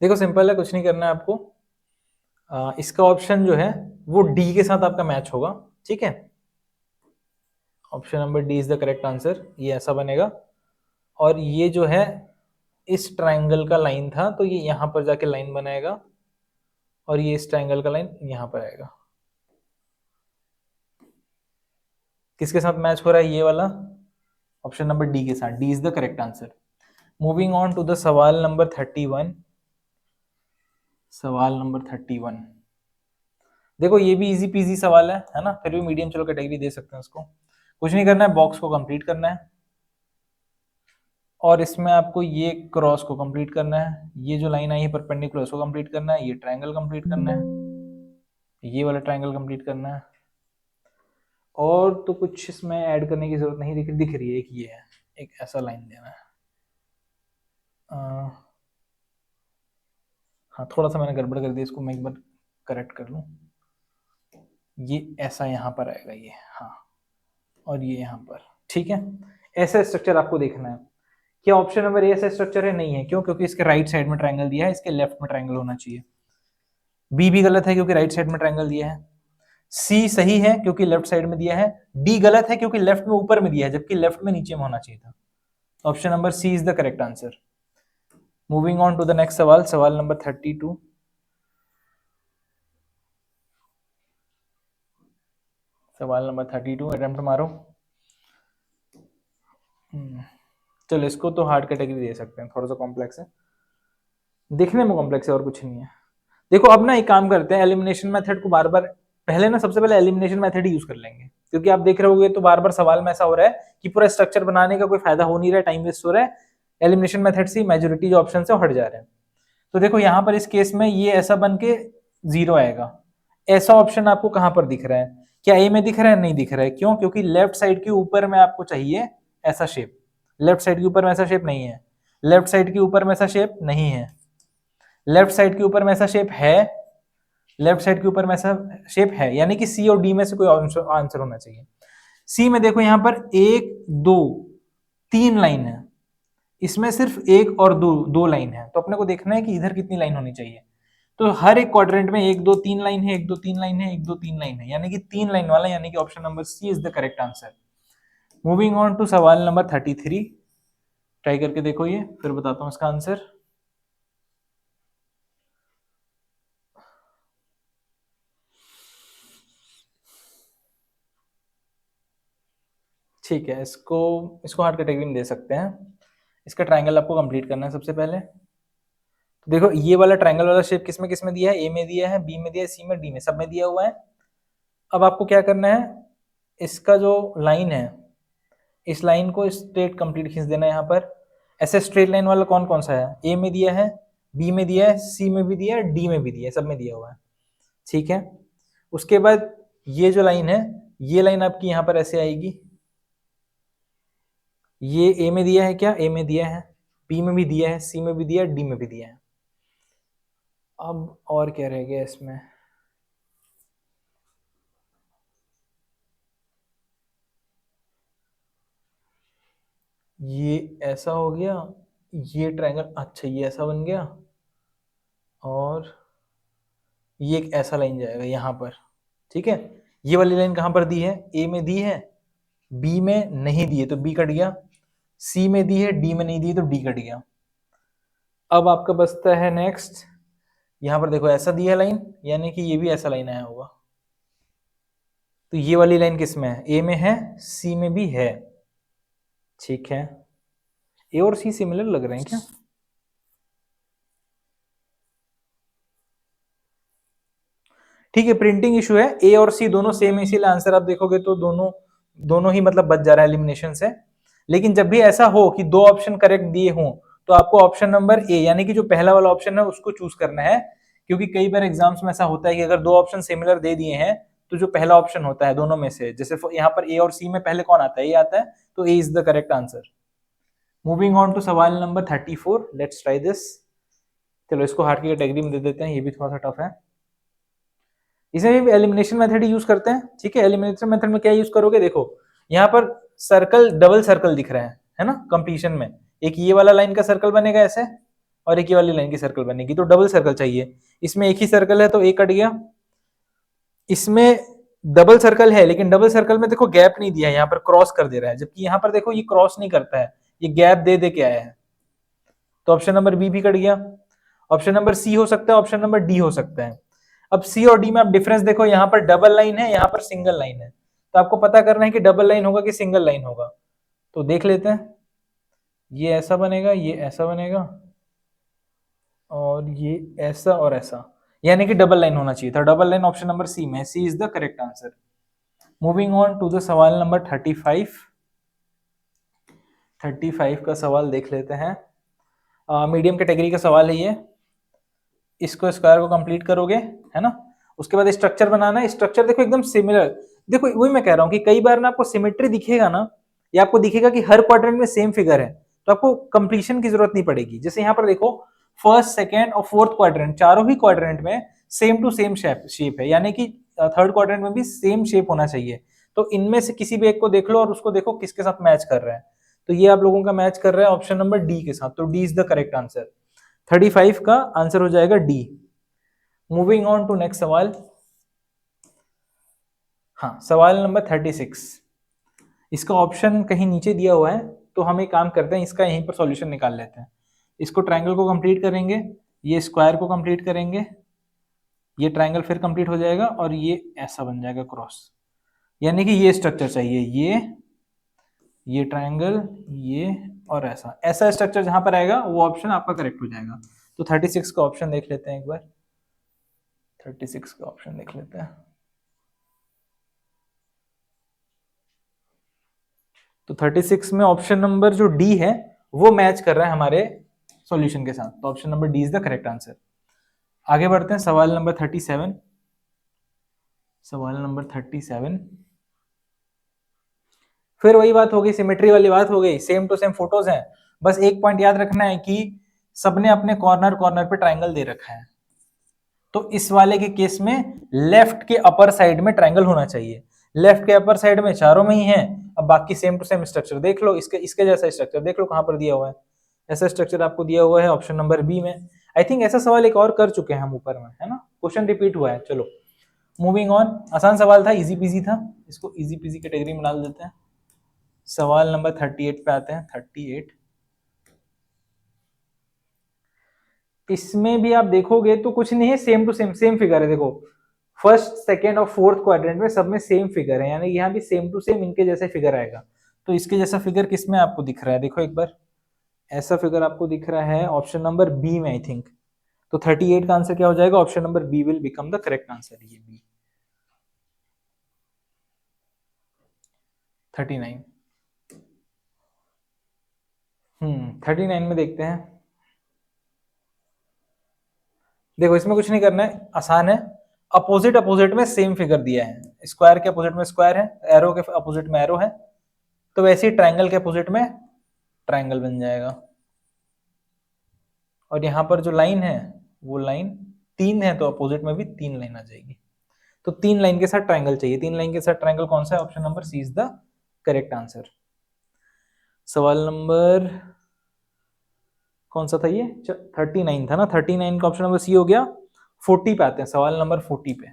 देखो सिंपल है, कुछ नहीं करना है आपको। इसका ऑप्शन जो है वो डी के साथ आपका मैच होगा, ठीक है। Option number D is the correct answer. ये ऐसा बनेगा और ये जो है इस ट्राइंगल का लाइन था तो ये यहां पर जाके लाइन बनाएगा और ये इस ट्राइंगल का लाइन यहां पर आएगा। किसके साथ मैच हो रहा है ये वाला? ऑप्शन नंबर डी के साथ। D is the correct answer. Moving on to the सवाल नंबर 31। सवाल नंबर 31 देखो ये भी इजी पीजी सवाल है ना, फिर भी मीडियम चलो कैटेगरी दे सकते हैं उसको। कुछ नहीं करना है, बॉक्स को कंप्लीट करना है और इसमें आपको ये क्रॉस को कंप्लीट करना है, ये जो लाइन आई है परपेंडिकुलर उसको कंप्लीट करना है, ये ट्रायंगल कंप्लीट करना है, ये वाला ट्रायंगल कंप्लीट करना है, और तो कुछ इसमें ऐड करने की जरूरत नहीं दिख रही है। एक ये है, एक ऐसा लाइन देना है। हाँ थोड़ा सा मैंने गड़बड़ कर दिया, इसको मैं एक बार करेक्ट कर लूँ। ये ऐसा यहाँ पर आएगा ये, हाँ, और ये यहाँ पर, ठीक है। ऐसा स्ट्रक्चर आपको देखना है। क्या ऑप्शन नंबर ए ऐसा स्ट्रक्चर है? नहीं है। क्यों? क्योंकि इसके राइट साइड में ट्रायंगल दिया है, इसके लेफ्ट में ट्रायंगल होना चाहिए। बी भी गलत है क्योंकि राइट साइड में ट्रायंगल दिया है। सी सही है क्योंकि लेफ्ट साइड में दिया है। डी गलत है क्योंकि लेफ्ट में ऊपर में दिया है जबकि लेफ्ट में नीचे में होना चाहिए था। Option number C is the correct answer. Moving on to the next सवाल, सवाल नंबर 32। सवाल नंबर 32 अटेम्प्ट मारो। चलो इसको तो हार्ड कैटेगरी दे सकते हैं, थोड़ा सा कॉम्प्लेक्स है, देखने में कॉम्प्लेक्स है और कुछ नहीं है। देखो अब ना एक काम करते हैं, एलिमिनेशन मेथड को बार बार पहले ना सबसे पहले एलिमिनेशन मेथड ही यूज कर लेंगे, क्योंकि आप देख रहे होगे तो बार बार सवाल में ऐसा हो रहा है कि पूरा स्ट्रक्चर बनाने का कोई फायदा हो नहीं रहा है, टाइम वेस्ट हो रहा है। एलिमिनेशन मेथड से मेजोरिटी जो ऑप्शन है हट जा रहे हैं। तो देखो यहाँ पर इस केस में ये ऐसा बन के 0 आएगा। ऐसा ऑप्शन आपको कहां पर दिख रहा है? क्या ए में दिख रहा है? नहीं दिख रहा है। क्यों? क्योंकि लेफ्ट साइड के ऊपर में आपको चाहिए ऐसा शेप। लेफ्ट साइड के ऊपर में ऐसा शेप नहीं है। लेफ्ट साइड के ऊपर में ऐसा शेप नहीं है। लेफ्ट साइड के ऊपर में ऐसा शेप है। लेफ्ट साइड के ऊपर में ऐसा शेप है, यानी कि सी और डी में से कोई आंसर होना चाहिए। सी में देखो यहां पर 1 2 3 लाइन है, इसमें सिर्फ 1 और 2 लाइन है, तो अपने को देखना है कि इधर कितनी लाइन होनी चाहिए। तो हर एक क्वाड्रेंट में 1 2 3 लाइन है, 1 2 3 लाइन है, 1 2 3 लाइन है, यानी कि 3 लाइन वाला, यानी कि option number C is the correct answer. Moving on to सवाल नंबर 33। ट्राई करके देखो ये, फिर बताता हूं इसका आंसर। ठीक है, इसको इसको हार्ड कैटेगरी में दे सकते हैं। इसका ट्रायंगल आपको कंप्लीट करना है सबसे पहले। तो देखो ये वाला ट्रायंगल वाला शेप किस में दिया है? ए में दिया है, बी में दिया है, सी में, डी में, सब में दिया हुआ है। अब आपको क्या करना है, इसका जो लाइन है, इस लाइन को स्ट्रेट कंप्लीट खींच देना है यहाँ पर। ऐसे स्ट्रेट लाइन वाला कौन कौन सा है? ए में दिया है, बी में दिया है, सी में भी दिया है, डी में भी दिया है, सब में दिया हुआ है। ठीक है, उसके बाद ये जो लाइन है, ये लाइन आपकी यहाँ पर ऐसे आएगी। ये ए में दिया है, क्या ए में दिया है, बी में भी दिया है, सी में भी दिया है, डी में भी दिया है। अब और क्या रह गया इसमें? ये ऐसा हो गया, ये ट्रायंगल, अच्छा ये ऐसा बन गया, और ये एक ऐसा लाइन जाएगा यहाँ पर। ठीक है, ये वाली लाइन कहाँ पर दी है? ए में दी है, बी में नहीं दी है तो बी कट गया, सी में दी है, डी में नहीं दी है तो डी कट गया। अब आपका बचता है नेक्स्ट, यहाँ पर देखो ऐसा दिया लाइन, यानी कि ये भी ऐसा लाइन आया होगा। तो ये वाली लाइन किस में है? ए में है, सी में भी है। ठीक है, ए और सी सिमिलर लग रहे हैं क्या? ठीक है, प्रिंटिंग इशू है। ए और सी दोनों सेम है, इसीलिए आंसर आप देखोगे तो दोनों दोनों ही मतलब बच जा रहा है एलिमिनेशन से। लेकिन जब भी ऐसा हो कि दो ऑप्शन करेक्ट दिए हों, तो आपको ऑप्शन नंबर ए, यानी कि जो पहला वाला ऑप्शन है, उसको चूज करना है। क्योंकि कई बार एग्जाम्स में ऐसा होता है कि अगर दो ऑप्शन सिमिलर दे दिए हैं, तो जो पहला ऑप्शन होता है दोनों में से, जैसे यहाँ पर ए और सी में पहले कौन आता है? ए आता है, तो A is the correct answer. Moving on to सवाल नंबर 34। Let's try this. चलो इसको हार्ड की कैटेगरी में दे देते हैं, ये भी थोड़ा सा टफ है। इसमें भी एलिमिनेशन मेथड यूज करते हैं। ठीक है, एलिमिनेशन मेथड में क्या यूज करोगे? देखो यहाँ पर सर्कल, डबल सर्कल दिख रहे हैं, है ना कंप्लीशन में। एक ये वाला लाइन का सर्कल बनेगा ऐसे, और एक ये वाली लाइन की सर्कल बनेगी, तो डबल सर्कल चाहिए। इसमें एक ही सर्कल है तो एक कट गया। इसमें डबल सर्कल है, लेकिन डबल सर्कल में देखो गैप नहीं दिया है, यहाँ पर क्रॉस कर दे रहा है, जबकि यहाँ पर देखो ये क्रॉस नहीं करता है, ये गैप दे दे के आया है। तो ऑप्शन नंबर बी भी कट गया। ऑप्शन नंबर सी हो सकता है, ऑप्शन नंबर डी हो सकता है। अब सी और डी में आप डिफरेंस देखो, यहाँ पर डबल लाइन है, यहाँ पर सिंगल लाइन है, तो आपको पता करना है कि डबल लाइन होगा कि सिंगल लाइन होगा। तो देख लेते हैं, ये ऐसा बनेगा, ये ऐसा बनेगा, और ये ऐसा और ऐसा, यानी कि डबल लाइन होना चाहिए था। Double line option number C में, C is the correct answer. Moving on to the सवाल नंबर 35। 35 का सवाल देख लेते हैं। मीडियम कैटेगरी का सवाल है ये। इसको स्क्वायर को कंप्लीट करोगे, है ना, उसके बाद स्ट्रक्चर बनाना है। स्ट्रक्चर देखो एकदम सिमिलर। देखो वही मैं कह रहा हूँ कि कई बार ना आपको सिमेट्री दिखेगा ना, या आपको दिखेगा कि हर क्वाड्रेंट में सेम फिगर है, तो आपको कंप्लीशन की जरूरत नहीं पड़ेगी। जैसे यहाँ पर देखो, फर्स्ट, सेकेंड और फोर्थ क्वाड्रेंट, चारों ही क्वाड्रेंट में सेम टू सेम शेप है, यानी कि थर्ड क्वाड्रेंट में भी सेम शेप होना चाहिए। तो इनमें से किसी भी एक को देख लो और उसको देखो किसके साथ मैच कर रहा है। तो ये आप लोगों का मैच कर रहा है ऑप्शन नंबर डी के साथ, तो D is the correct answer. 35 का आंसर हो जाएगा D. Moving on to next सवाल। हाँ, सवाल नंबर 36। इसका ऑप्शन कहीं नीचे दिया हुआ है, तो हम एक काम करते हैं, इसका यहीं पर सॉल्यूशन निकाल लेते हैं। इसको ट्रायंगल को कंप्लीट करेंगे, ये स्क्वायर को कंप्लीट करेंगे, ये ट्रायंगल फिर कंप्लीट हो जाएगा, और ये ऐसा बन जाएगा क्रॉस, यानी कि ये स्ट्रक्चर चाहिए, ये ट्रायंगल, ये और ऐसा ऐसा स्ट्रक्चर जहां पर आएगा वो ऑप्शन आपका करेक्ट हो जाएगा। तो 36 का ऑप्शन देख लेते हैं एक बार। 36 का ऑप्शन देख लेते हैं। तो 36 में ऑप्शन नंबर जो डी है वो मैच कर रहा है हमारे सॉल्यूशन के साथ। तो option number D is the correct answer. आगे बढ़ते हैं सवाल नंबर 37। सवाल नंबर 37, फिर वही बात हो गई, सिमेट्री वाली बात हो गई, सेम टू सेम फोटोज हैं। बस एक पॉइंट याद रखना है कि सबने अपने कॉर्नर कॉर्नर पे ट्रायंगल दे रखा है। तो इस वाले के केस में लेफ्ट के अपर साइड में ट्रायंगल होना चाहिए। लेफ्ट के अपर साइड में चारों में ही है। अब बाकी सेम टू सेम स्ट्रक्चर देख लो, इसके जैसा स्ट्रक्चर देख लो कहां पर दिया हुआ है। ऐसा स्ट्रक्चर आपको दिया हुआ है ऑप्शन नंबर बी में। आई थिंक ऐसा सवाल एक और कर चुके हैं हम ऊपर में, है ना, क्वेश्चन रिपीट हुआ है। चलो मूविंग ऑन, आसान सवाल था, इजी पीजी था, इसको इजी पीजी कैटेगरी में डाल देते हैं। सवाल नंबर 38 पे आते हैं। 38, इसमें भी आप देखोगे तो कुछ नहीं है, same to same, same figure है। देखो फर्स्ट सेकेंड और फोर्थ क्वाड्रेंट में सब में सेम फिगर है, यानी यहाँ भी सेम टू सेम इनके जैसे फिगर आएगा। तो इसके जैसा फिगर किसमें आपको दिख रहा है, देखो एक बार, ऐसा फिगर आपको दिख रहा है ऑप्शन नंबर बी में आई थिंक। तो 38 का आंसर क्या हो जाएगा, option number B will become the correct answer. ये बी। 39, 39 में देखते हैं। देखो इसमें कुछ नहीं करना है, आसान है। अपोजिट अपोजिट में सेम फिगर दिया है, स्क्वायर के अपोजिट में स्क्वायर है, एरो के अपोजिट में एरो है, तो वैसे ही ट्रायंगल के अपोजिट में ट्रायंगल बन जाएगा। और यहाँ पर जो लाइन है वो लाइन 3 है, तो अपोजिट में भी 3 लाइन आ जाएगी। तो 3 लाइन के साथ ट्रायंगल चाहिए। 3 लाइन के साथ ट्रायंगल कौन सा है, option number C is the correct answer. सवाल नंबर कौन सा था ये, 39 था ना। 39 का ऑप्शन नंबर सी हो गया। 40 पे आते हैं, सवाल नंबर 40 पे।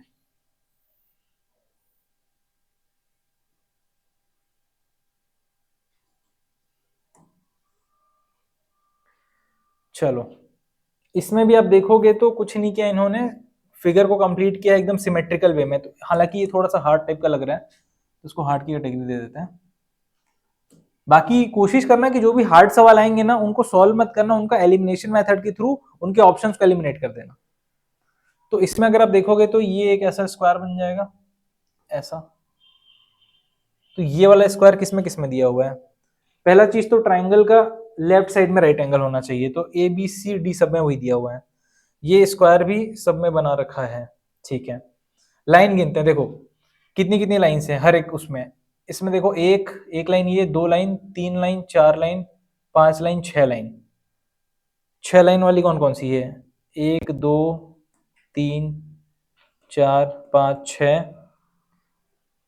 चलो इसमें भी आप देखोगे तो कुछ नहीं किया इन्होंने, फिगर को कंप्लीट किया एकदम सिमेट्रिकल वे में। तो हालांकि ये थोड़ा सा हार्ड टाइप का लग रहा है, तो इसको हार्ड की कैटेगरी दे देते हैं। बाकी कोशिश करना कि जो भी हार्ड सवाल आएंगे ना उनको सॉल्व मत करना, उनका एलिमिनेशन मेथड के थ्रू उनके ऑप्शंस को एलिमिनेट कर देना। तो इसमें अगर आप देखोगे तो ये एक ऐसा स्क्वायर बन जाएगा, ऐसा। तो ये वाला स्क्वायर किसमें किसमें दिया हुआ है, पहला चीज तो ट्राइंगल का लेफ्ट साइड में राइट एंगल होना चाहिए, तो ए बी सी डी सब में वही दिया हुआ है। ये स्क्वायर भी सब में बना रखा है, ठीक है। लाइन गिनते हैं, देखो कितनी कितनी लाइन्स है हर एक उसमें। इसमें देखो एक एक लाइन, ये 2 line, 3 line, 4 line, 5 line, 6 line. 6 line वाली कौन कौन सी है, 1 2 3 4 5 6,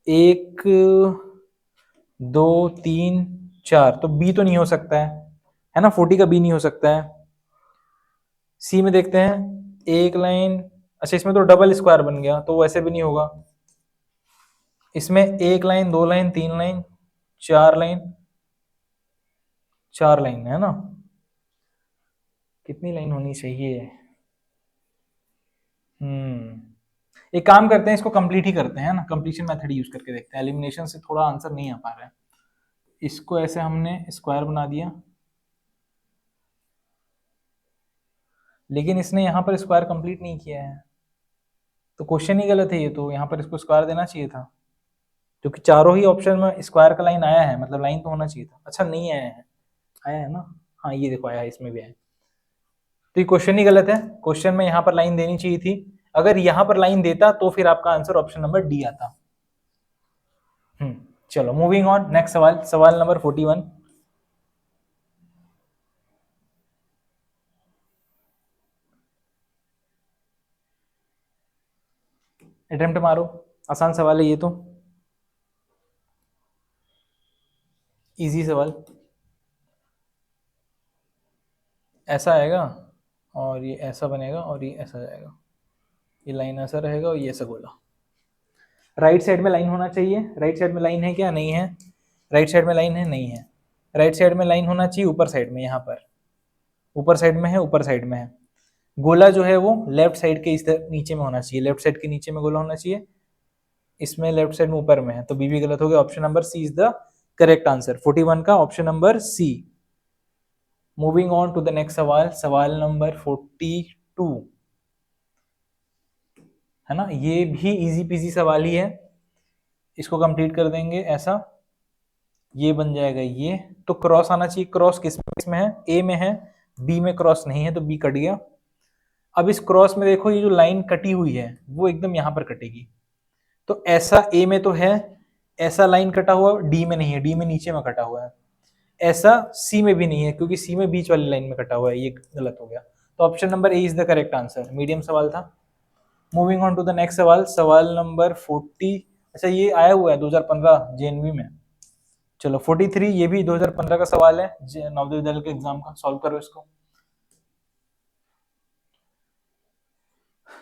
1 2 3 4, तो बी तो नहीं हो सकता है ना, 40 का बी नहीं हो सकता है। सी में देखते हैं, एक लाइन, अच्छा इसमें तो डबल स्क्वायर बन गया, तो वैसे भी नहीं होगा। इसमें एक line, 2 line, 3 line, 4 line, 4 line है ना, कितनी लाइन होनी चाहिए। एक काम करते हैं, इसको कंप्लीट ही करते हैं ना, कंप्लीशन मेथड यूज करके देखते हैं। एलिमिनेशन से थोड़ा आंसर नहीं आ पा रहा है। इसको ऐसे हमने स्क्वायर बना दिया, लेकिन इसने यहाँ पर स्क्वायर कंप्लीट नहीं किया है, तो क्वेश्चन ही गलत है ये। तो यहाँ पर इसको स्क्वायर देना चाहिए था, क्योंकि चारों ही ऑप्शन में स्क्वायर का लाइन आया है, मतलब लाइन तो होना चाहिए था। अच्छा नहीं आया है, आया है ना, हाँ ये देखो आया है, इसमें भी आया है। तो ये क्वेश्चन ही गलत है, क्वेश्चन में यहाँ पर लाइन देनी चाहिए थी। अगर यहाँ पर लाइन देता तो फिर आपका आंसर ऑप्शन नंबर डी आता। चलो मूविंग ऑन, नेक्स्ट सवाल, सवाल नंबर 41। अटेम्प्ट मारो, आसान सवाल है ये तो, इजी सवाल। ऐसा आएगा और ये ऐसा बनेगा और ये ऐसा जाएगा, ये लाइन ऐसा रहेगा और ये ऐसा गोला। राइट साइड में लाइन होना चाहिए, राइट साइड में लाइन है क्या, नहीं है। राइट साइड में लाइन है, नहीं है। राइट साइड में लाइन होना चाहिए ऊपर साइड में, यहाँ पर ऊपर साइड में है, ऊपर साइड में है। गोला जो है वो लेफ्ट साइड के इस नीचे में होना चाहिए, लेफ्ट साइड के नीचे में गोला होना चाहिए। इसमें लेफ्ट साइड में ऊपर में है, तो बी भी गलत हो गया। Option number C is the correct answer, 41 का option number C. Moving on to the next सवाल, सवाल नंबर 42 है ना, ये भी इजी पीजी सवाल ही है। इसको कंप्लीट कर देंगे ऐसा, ये बन जाएगा ये। तो क्रॉस आना चाहिए, क्रॉस किस में है, ए में है, बी में क्रॉस नहीं है तो बी कट गया। अब इस क्रॉस में देखो ये जो लाइन कटी हुई है वो एकदम यहां पर कटेगी, तो ऐसा ए में तो है, ऐसा लाइन कटा हुआ डी में नहीं है, डी में नीचे में कटा हुआ है, ऐसा सी में भी नहीं है क्योंकि सी में बीच वाली लाइन में कटा हुआ है, ये गलत हो गया। तो option number A is the correct answer. Medium सवाल था। Moving on to the next सवाल, सवाल नंबर 40। अच्छा ये आया हुआ है 2015 जेएनवी में। चलो 43, ये भी 2015 का सवाल है नवोदय विद्यालय के एग्जाम का। सॉल्व करो इसको।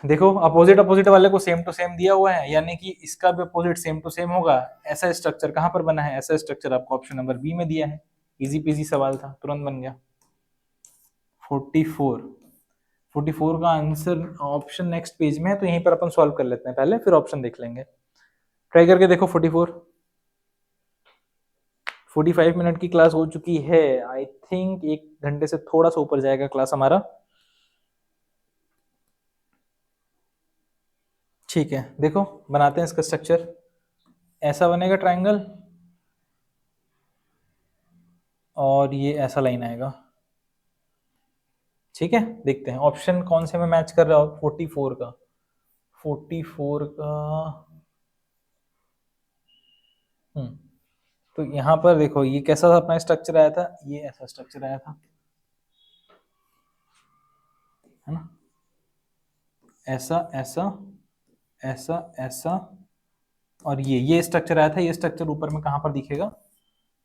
देखो अपोजिट अपोजिट वाले को सेम टू सेम दिया हुआ है, यानी कि इसका भी अपोजिट सेम टू सेम होगा। ऐसा स्ट्रक्चर कहां पर बना है, ऐसा स्ट्रक्चर आपको ऑप्शन नंबर बी में दिया है। इजी पीजी सवाल था, तुरंत बन गया। 44, 44 का आंसर ऑप्शन नेक्स्ट पेज में है, तो यहीं पर अपन सॉल्व कर लेते हैं पहले, फिर ऑप्शन देख लेंगे। ट्राई करके देखो 44। 45 मिनट की क्लास हो चुकी है। आई थिंक 1 घंटे से थोड़ा सा ऊपर जाएगा क्लास हमारा। ठीक है, देखो बनाते हैं इसका स्ट्रक्चर। ऐसा बनेगा ट्रायंगल, और ये ऐसा लाइन आएगा। ठीक है, देखते हैं ऑप्शन कौन से में मैच कर रहा हो। 44 का, 44 का तो यहाँ पर देखो ये कैसा था अपना स्ट्रक्चर आया था, ये ऐसा स्ट्रक्चर आया था, है ना, ऐसा ऐसा ऐसा ऐसा, और ये स्ट्रक्चर आया था। ये स्ट्रक्चर ऊपर में कहाँ पर दिखेगा,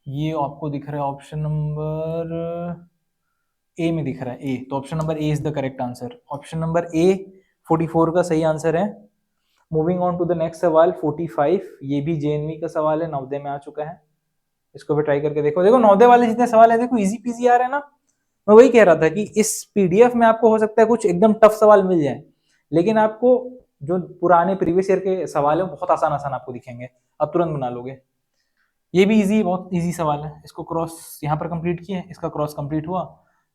ये आपको दिख रहा है ऑप्शन नंबर ए में दिख रहा है, ए। तो option number A is the correct answer. Option number A 44 का सही आंसर है। Moving on to the next सवाल 45, ये भी जेएनवी का सवाल है, नवोदय में आ चुका है। इसको भी ट्राई करके देखो। देखो नवोदय वाले जितने सवाल है देखो इजी पीजी आ रहे हैं ना। मैं वही कह रहा था कि इस पीडीएफ में आपको हो सकता है कुछ एकदम टफ सवाल मिल जाए, लेकिन आपको जो पुराने प्रीवियस ईयर के सवाल है बहुत आसान आसान आपको दिखेंगे, आप तुरंत बना लोगे। ये भी इजी, बहुत इजी सवाल है। इसको क्रॉस यहाँ पर कंप्लीट किए, इसका क्रॉस कंप्लीट हुआ,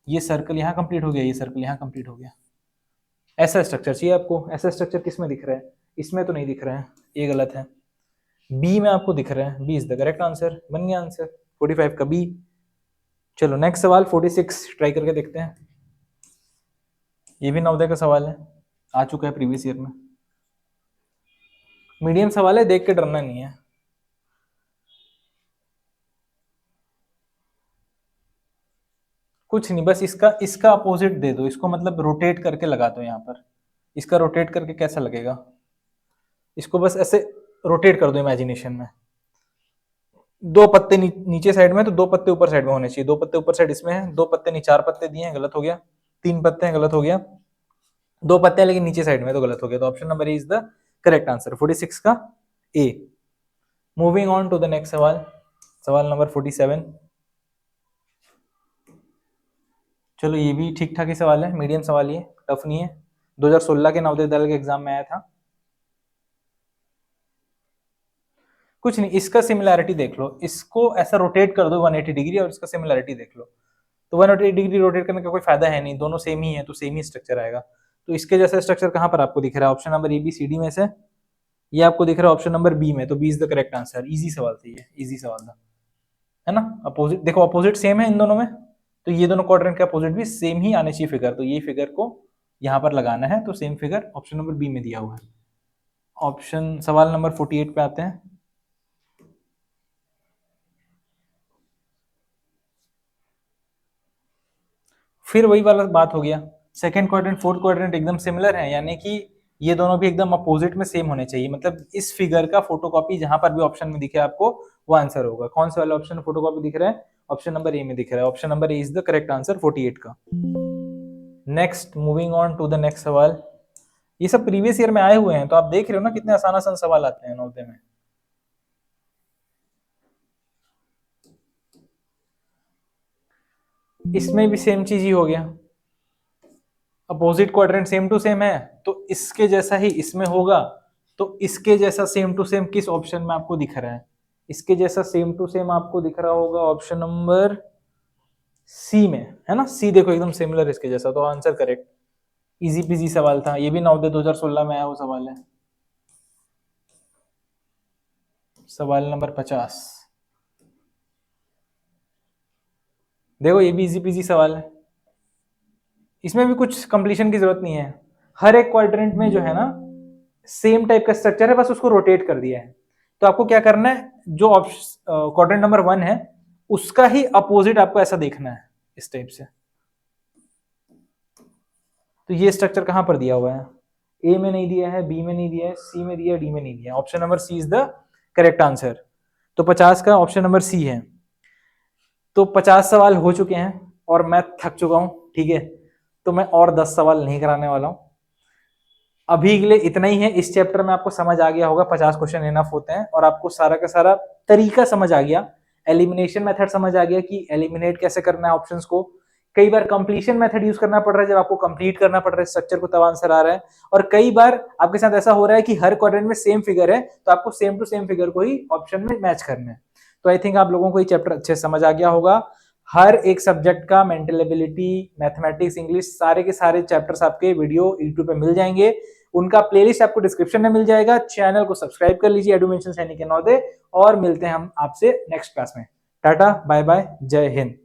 ये सर्कल यहाँ कंप्लीट हो गया, ये सर्कल यहाँ कंप्लीट हो गया। ऐसा स्ट्रक्चर चाहिए आपको। ऐसा स्ट्रक्चर किस में दिख रहा है, इसमें तो नहीं दिख रहा है, ये गलत है। बी में आपको दिख रहा है, B is the correct answer. बन गया आंसर 45 का बी। चलो नेक्स्ट सवाल 46 ट्राई करके देखते हैं। ये भी नवोदय का सवाल है, आ चुका है प्रीवियस ईयर में। मीडियम सवाल है, देख के डरना नहीं है। कुछ नहीं, बस इसका अपोजिट दे दो इसको, मतलब रोटेट करके लगा दो यहाँ पर। इसका रोटेट करके कैसा लगेगा, इसको बस ऐसे रोटेट कर दो इमेजिनेशन में। 2 पत्ते नीचे साइड में, तो 2 पत्ते ऊपर साइड में होने चाहिए। 2 पत्ते ऊपर साइड इसमें है, 2 पत्ते नहीं, 4 पत्ते दिए हैं, गलत हो गया। 3 पत्ते हैं, गलत हो गया। 2 पत्ते हैं लेकिन नीचे साइड में, तो गलत हो गया। तो option number A is the correct answer, 46 का A. Moving on to the next सवाल, सवाल नंबर 47। चलो ये भी ठीक ठाक ही सवाल है, मीडियम सवाल, ये टफ नहीं है। 2016 के नवोदय विद्यालय के एग्जाम में आया था। कुछ नहीं, इसका सिमिलैरिटी देख लो, इसको ऐसा रोटेट कर दो 180 डिग्री और इसका सिमिलैरिटी देख लो। तो 180 डिग्री रोटेट करने का कोई फायदा है नहीं, दोनों सेम ही है, तो सेम ही स्ट्रक्चर आएगा। तो इसके जैसा स्ट्रक्चर कहां पर आपको दिख रहा है, option number A B C D में से ये आपको दिख रहा है ऑप्शन नंबर बी में, तो B is the correct answer. Easy सवाल था ये, इजी सवाल था, है ना। अपोजिट देखो, अपोजिट सेम है इन दोनों में, तो ये दोनों क्वाड्रेंट के अपोजिट भी सेम ही आने चाहिए फिगर, तो ये फिगर को यहाँ पर लगाना है, तो same figure option number B में दिया हुआ है। ऑप्शन सवाल नंबर 48 पे आते हैं। फिर वही वाला बात हो गया, सेकंड क्वाड्रेंट फोर्थ क्वाड्रेंट एकदम सिमिलर है, यानी कि ये दोनों भी एकदम अपोजिट में सेम होने चाहिए, मतलब इस फिगर का फोटोकॉपी जहां पर भी ऑप्शन में दिखे आपको वो आंसर होगा। कौन से वाले ऑप्शन में फोटोकॉपी दिख रहा है, ऑप्शन नंबर ए में दिख रहा है। Option number A is the correct answer 48 का। Next, moving on to the next सवाल। ये सब प्रीवियस ईयर में आए हुए हैं, तो आप देख रहे हो ना कितने आसान आसान सवाल आते हैं नवोदय में। इसमें भी सेम चीज ही हो गया, opposite quadrant same to same है, तो इसके जैसा ही इसमें होगा। तो इसके जैसा सेम टू सेम किस ऑप्शन में आपको दिख रहा है, इसके जैसा सेम टू सेम आपको दिख रहा होगा ऑप्शन नंबर सी में, है ना। सी देखो एकदम सिमिलर इसके जैसा, तो आंसर करेक्ट। इजी पीजी सवाल था, ये भी नवोदय 2016 में आया वो सवाल है। सवाल नंबर 50, देखो ये भी इजी पीजी सवाल है। इसमें भी कुछ कंप्लीशन की जरूरत नहीं है, हर एक क्वाड्रेंट में जो है ना सेम टाइप का स्ट्रक्चर है, बस उसको रोटेट कर दिया है। तो आपको क्या करना है, जो क्वाड्रेंट नंबर 1 है उसका ही अपोजिट आपको ऐसा देखना है, इस टाइप से। तो ये स्ट्रक्चर कहां पर दिया हुआ है, ए में नहीं दिया है, बी में नहीं दिया है, सी में दिया है, डी में नहीं दिया है। Option number C is the correct answer. तो 50 का ऑप्शन नंबर सी है। तो 50 सवाल हो चुके हैं और मैं थक चुका हूं, ठीक है, तो मैं और 10 सवाल नहीं कराने वाला हूं। अभी के लिए इतना ही है। इस चैप्टर में आपको समझ आ गया होगा 50 क्वेश्चन इनफ होते हैं, और आपको सारा का सारा तरीका समझ आ गया, एलिमिनेशन मेथड समझ आ गया कि एलिमिनेट कैसे करना है ऑप्शंस को। कई बार कंप्लीशन मेथड यूज करना पड़ रहा है, जब आपको कंप्लीट करना पड़ रहा है स्ट्रक्चर को तब आंसर आ रहा है। और कई बार आपके साथ ऐसा हो रहा है कि हर क्वाड्रेंट में सेम फिगर है, तो आपको सेम टू सेम फिगर को ही ऑप्शन में मैच करना है। तो आई थिंक आप लोगों को ये चैप्टर अच्छे से समझ आ गया होगा। हर एक सब्जेक्ट का मेंटल एबिलिटी, मैथमेटिक्स, इंग्लिश, सारे के सारे चैप्टर्स आपके वीडियो यूट्यूब पे मिल जाएंगे। उनका प्लेलिस्ट आपको डिस्क्रिप्शन में मिल जाएगा। चैनल को सब्सक्राइब कर लीजिए, एडुमेंशन सैनिक के नवोदय, और मिलते हैं हम आपसे नेक्स्ट क्लास में। टाटा, बाय बाय, जय हिंद।